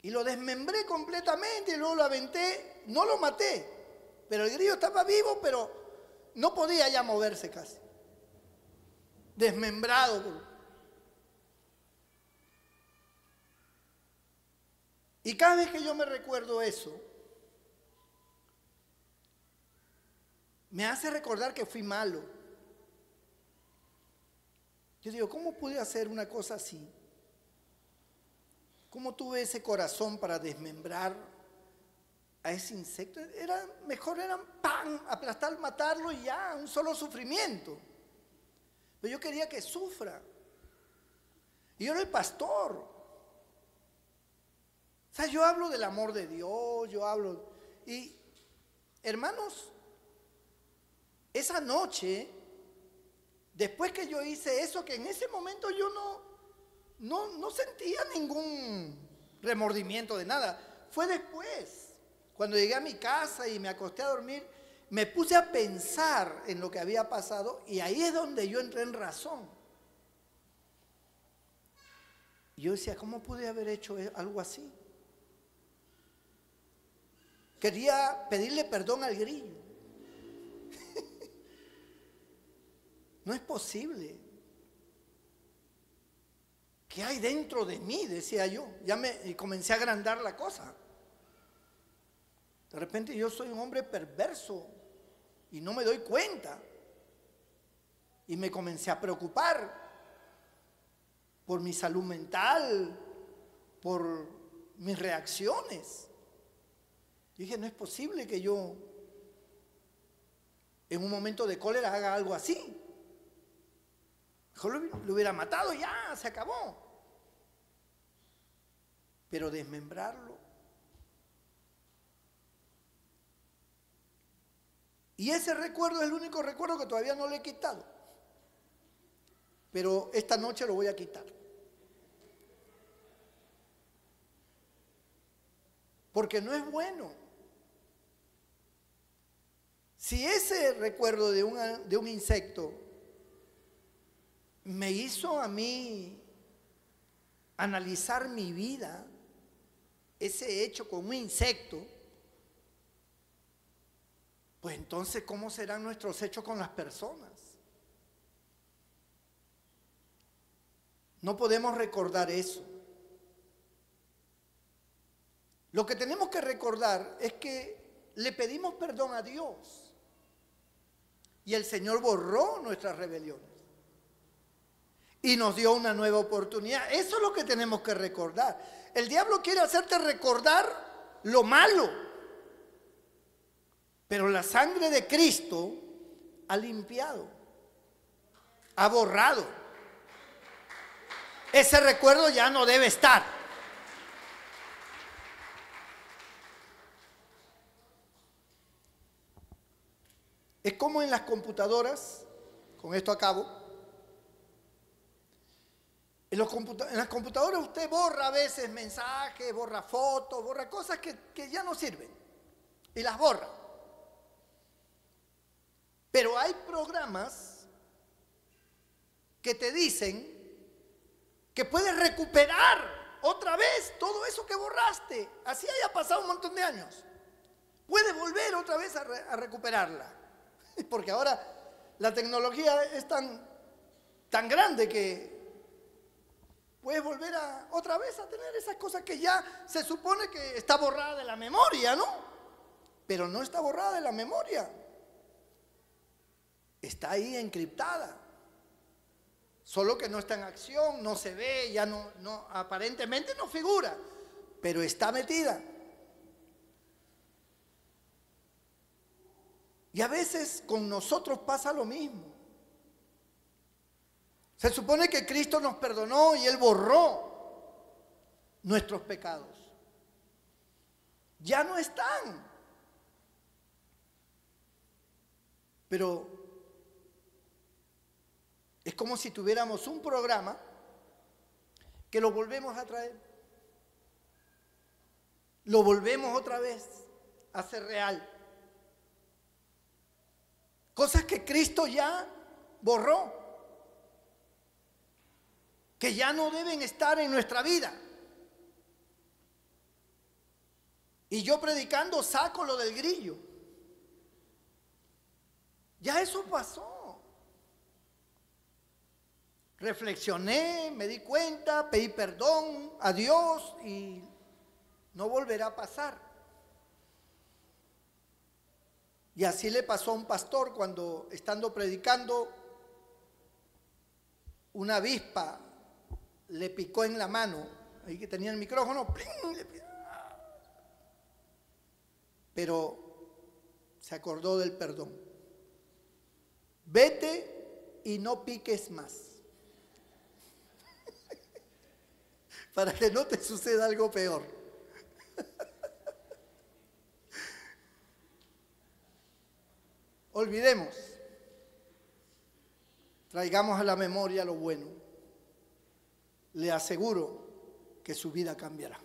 Y lo desmembré completamente y luego lo aventé, no lo maté, pero el grillo estaba vivo, pero no podía ya moverse casi. Desmembrado. Y cada vez que yo me recuerdo eso, me hace recordar que fui malo. Yo digo, ¿cómo pude hacer una cosa así? ¿Cómo tuve ese corazón para desmembrar a ese insecto? Mejor era ¡pam! Aplastar, matarlo y ya, un solo sufrimiento. Pero yo quería que sufra. Y yo era el pastor. O sea, yo hablo del amor de Dios, yo hablo. Y, hermanos, esa noche, después que yo hice eso, que en ese momento yo no sentía ningún remordimiento de nada. Fue después, cuando llegué a mi casa y me acosté a dormir, me puse a pensar en lo que había pasado y ahí es donde yo entré en razón. Y yo decía, ¿cómo pude haber hecho algo así? Quería pedirle perdón al grillo. No es posible. ¿Qué hay dentro de mí? Decía yo. Y comencé a agrandar la cosa. De repente yo soy un hombre perverso y no me doy cuenta. Y me comencé a preocupar por mi salud mental, por mis reacciones. Yo dije, no es posible que yo en un momento de cólera haga algo así. Mejor lo hubiera matado, ya, se acabó. Pero desmembrarlo. Y ese recuerdo es el único recuerdo que todavía no le he quitado. Pero esta noche lo voy a quitar. Porque no es bueno. Si ese recuerdo de un insecto me hizo a mí analizar mi vida, ese hecho con un insecto, pues entonces, ¿cómo serán nuestros hechos con las personas? No podemos recordar eso. Lo que tenemos que recordar es que le pedimos perdón a Dios y el Señor borró nuestras rebeliones y nos dio una nueva oportunidad. Eso es lo que tenemos que recordar. El diablo quiere hacerte recordar lo malo, pero la sangre de Cristo ha limpiado, ha borrado. Ese recuerdo ya no debe estar. Es como en las computadoras, con esto acabo. En las computadoras usted borra a veces mensajes, borra fotos, borra cosas que ya no sirven y las borra. Pero hay programas que te dicen que puedes recuperar otra vez todo eso que borraste, así haya pasado un montón de años. Puedes volver otra vez a recuperarla, porque ahora la tecnología es tan grande que puedes volver otra vez a tener esas cosas que ya se supone que está borrada de la memoria, ¿no? Pero no está borrada de la memoria. Está ahí encriptada. Solo que no está en acción, no se ve, ya no, aparentemente no figura, pero está metida. Y a veces con nosotros pasa lo mismo. Se supone que Cristo nos perdonó y Él borró nuestros pecados. Ya no están. Pero es como si tuviéramos un programa que lo volvemos a traer. Lo volvemos otra vez a hacer real. Cosas que Cristo ya borró. que ya no deben estar en nuestra vida. Y yo predicando saco lo del grillo. Ya eso pasó. Reflexioné, me di cuenta, pedí perdón a Dios y no volverá a pasar. Y así le pasó a un pastor cuando, estando predicando, una avispa le picó en la mano, ahí que tenía el micrófono, pero se acordó del perdón. Vete y no piques más, para que no te suceda algo peor. Olvidemos, traigamos a la memoria lo bueno. Le aseguro que su vida cambiará.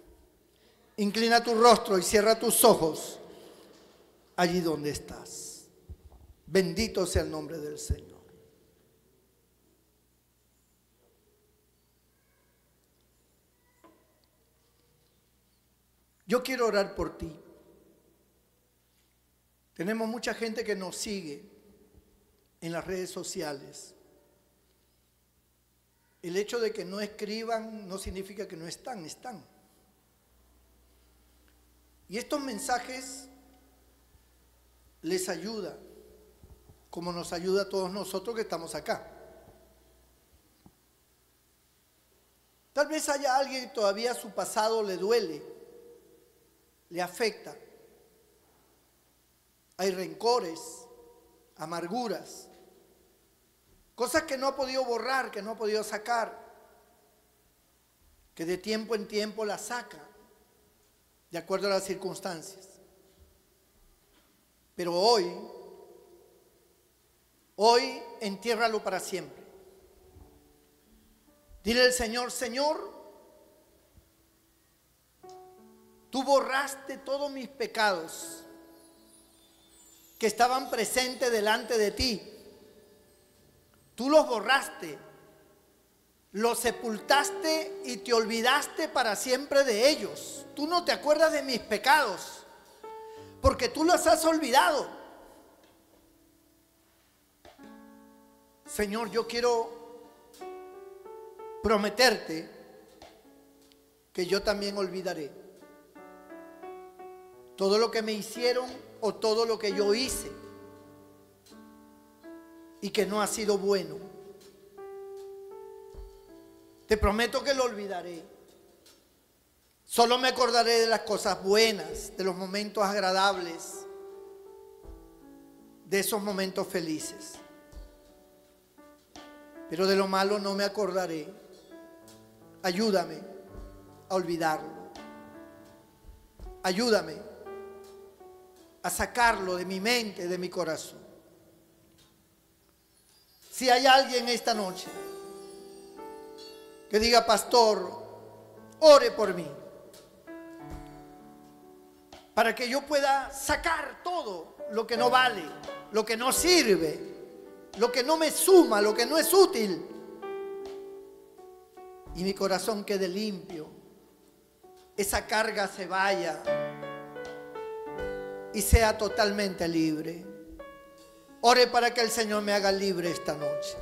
Inclina tu rostro y cierra tus ojos allí donde estás. Bendito sea el nombre del Señor. Yo quiero orar por ti. Tenemos mucha gente que nos sigue en las redes sociales. El hecho de que no escriban no significa que no están, están. Y estos mensajes les ayuda, como nos ayuda a todos nosotros que estamos acá. Tal vez haya alguien que todavía su pasado le duele, le afecta. Hay rencores, amarguras, cosas que no ha podido borrar, que no ha podido sacar, que de tiempo en tiempo las saca, de acuerdo a las circunstancias. Pero hoy entiérralo para siempre. Dile al Señor: Señor, tú borraste todos mis pecados que estaban presentes delante de ti. Tú los borraste, los sepultaste y te olvidaste para siempre de ellos. Tú no te acuerdas de mis pecados, porque tú los has olvidado. Señor, yo quiero prometerte que yo también olvidaré todo lo que me hicieron o todo lo que yo hice y que no ha sido bueno. Te prometo que lo olvidaré. Solo me acordaré de las cosas buenas, de los momentos agradables, de esos momentos felices. Pero de lo malo no me acordaré. Ayúdame a olvidarlo. Ayúdame a sacarlo de mi mente, de mi corazón. Si hay alguien esta noche que diga: pastor, ore por mí, para que yo pueda sacar todo lo que no vale, lo que no sirve, lo que no me suma, lo que no es útil, y mi corazón quede limpio, esa carga se vaya y sea totalmente libre. Ore para que el Señor me haga libre esta noche.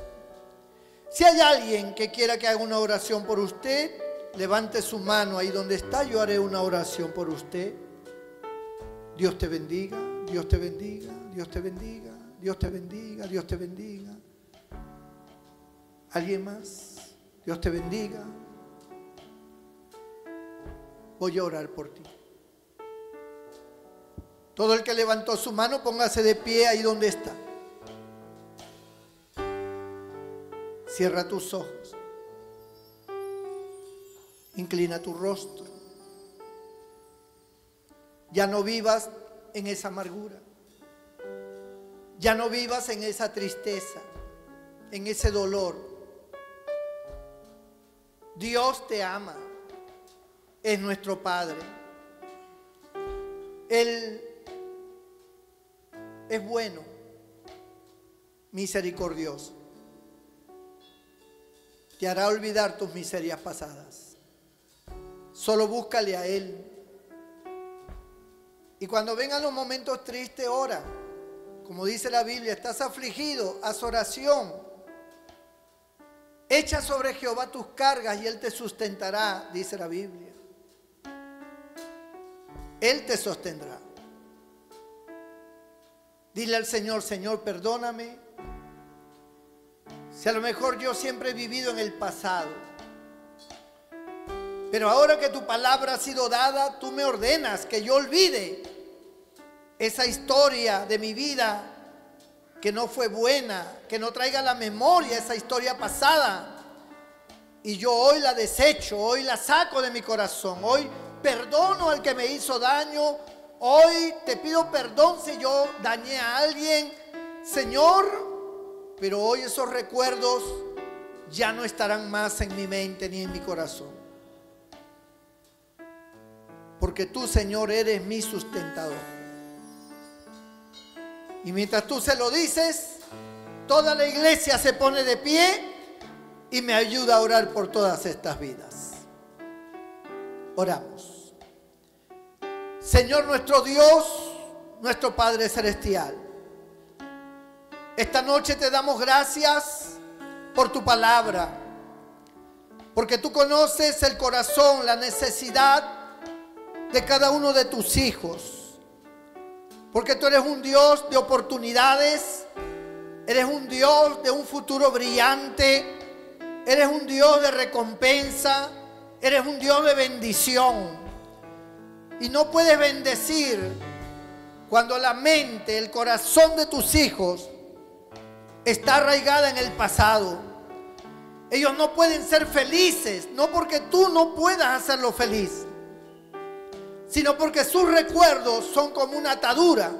Si hay alguien que quiera que haga una oración por usted, levante su mano ahí donde está. Yo haré una oración por usted. Dios te bendiga, Dios te bendiga, Dios te bendiga, Dios te bendiga, Dios te bendiga. ¿Alguien más? Dios te bendiga. Voy a orar por ti. Todo el que levantó su mano, póngase de pie ahí donde está. Cierra tus ojos. Inclina tu rostro. Ya no vivas en esa amargura. Ya no vivas en esa tristeza, en ese dolor. Dios te ama. Es nuestro Padre. Él es bueno, misericordioso. te hará olvidar tus miserias pasadas. Solo búscale a Él. Y cuando vengan los momentos tristes, ora. Como dice la Biblia, estás afligido, haz oración. Echa sobre Jehová tus cargas y Él te sustentará, dice la Biblia. Él te sostendrá. Dile al Señor, Señor, perdóname. Si a lo mejor yo siempre he vivido en el pasado, pero ahora que tu palabra ha sido dada, tú me ordenas que yo olvide esa historia de mi vida que no fue buena, que no traiga a la memoria esa historia pasada. Y yo hoy la desecho, hoy la saco de mi corazón, hoy perdono al que me hizo daño, hoy te pido perdón si yo dañé a alguien, Señor, pero hoy esos recuerdos ya no estarán más en mi mente ni en mi corazón. Porque tú, Señor, eres mi sustentador. Y mientras tú se lo dices, toda la iglesia se pone de pie y me ayuda a orar por todas estas vidas. Oramos. Señor nuestro Dios, nuestro Padre Celestial, esta noche te damos gracias por tu palabra, porque tú conoces el corazón, la necesidad de cada uno de tus hijos. Porque tú eres un Dios de oportunidades, eres un Dios de un futuro brillante, eres un Dios de recompensa, eres un Dios de bendición. Y no puedes bendecir cuando la mente, el corazón de tus hijos está arraigada en el pasado. Ellos no pueden ser felices, no porque tú no puedas hacerlo feliz, sino porque sus recuerdos son como una atadura,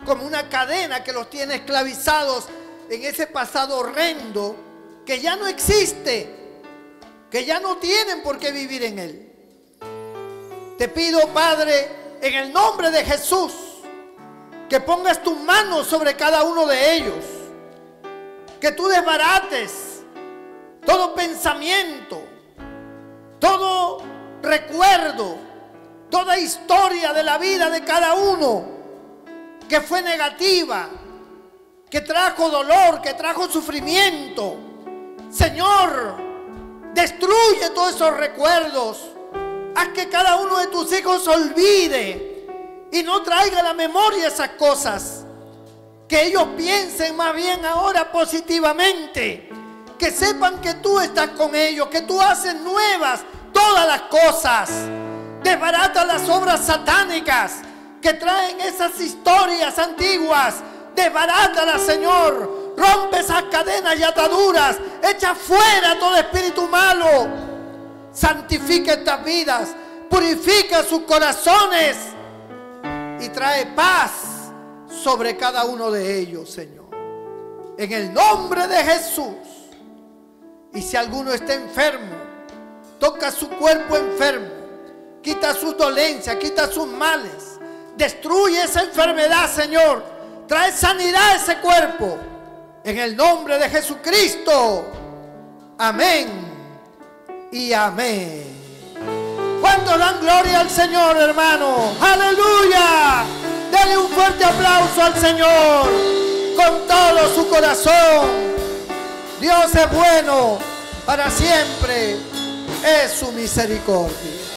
como una cadena que los tiene esclavizados en ese pasado horrendo que ya no existe, que ya no tienen por qué vivir en él. Te pido, Padre, en el nombre de Jesús, que pongas tu mano sobre cada uno de ellos, que tú desbarates todo pensamiento, todo recuerdo, toda historia de la vida de cada uno que fue negativa, que trajo dolor, que trajo sufrimiento. Señor, destruye todos esos recuerdos. Haz que cada uno de tus hijos olvide y no traiga a la memoria esas cosas. Que ellos piensen más bien ahora positivamente. Que sepan que tú estás con ellos, que tú haces nuevas todas las cosas. Desbarata las obras satánicas que traen esas historias antiguas. Desbarátalas, Señor. Rompe esas cadenas y ataduras. Echa fuera todo espíritu malo. Santifica estas vidas. Purifica sus corazones. Y trae paz sobre cada uno de ellos, Señor. En el nombre de Jesús. Y si alguno está enfermo, toca su cuerpo enfermo. Quita sus dolencias, quita sus males. Destruye esa enfermedad, Señor. Trae sanidad a ese cuerpo. En el nombre de Jesucristo. Amén y amén. ¿Cuántos dan gloria al Señor, hermano? ¡Aleluya! Dele un fuerte aplauso al Señor con todo su corazón. Dios es bueno, para siempre es su misericordia.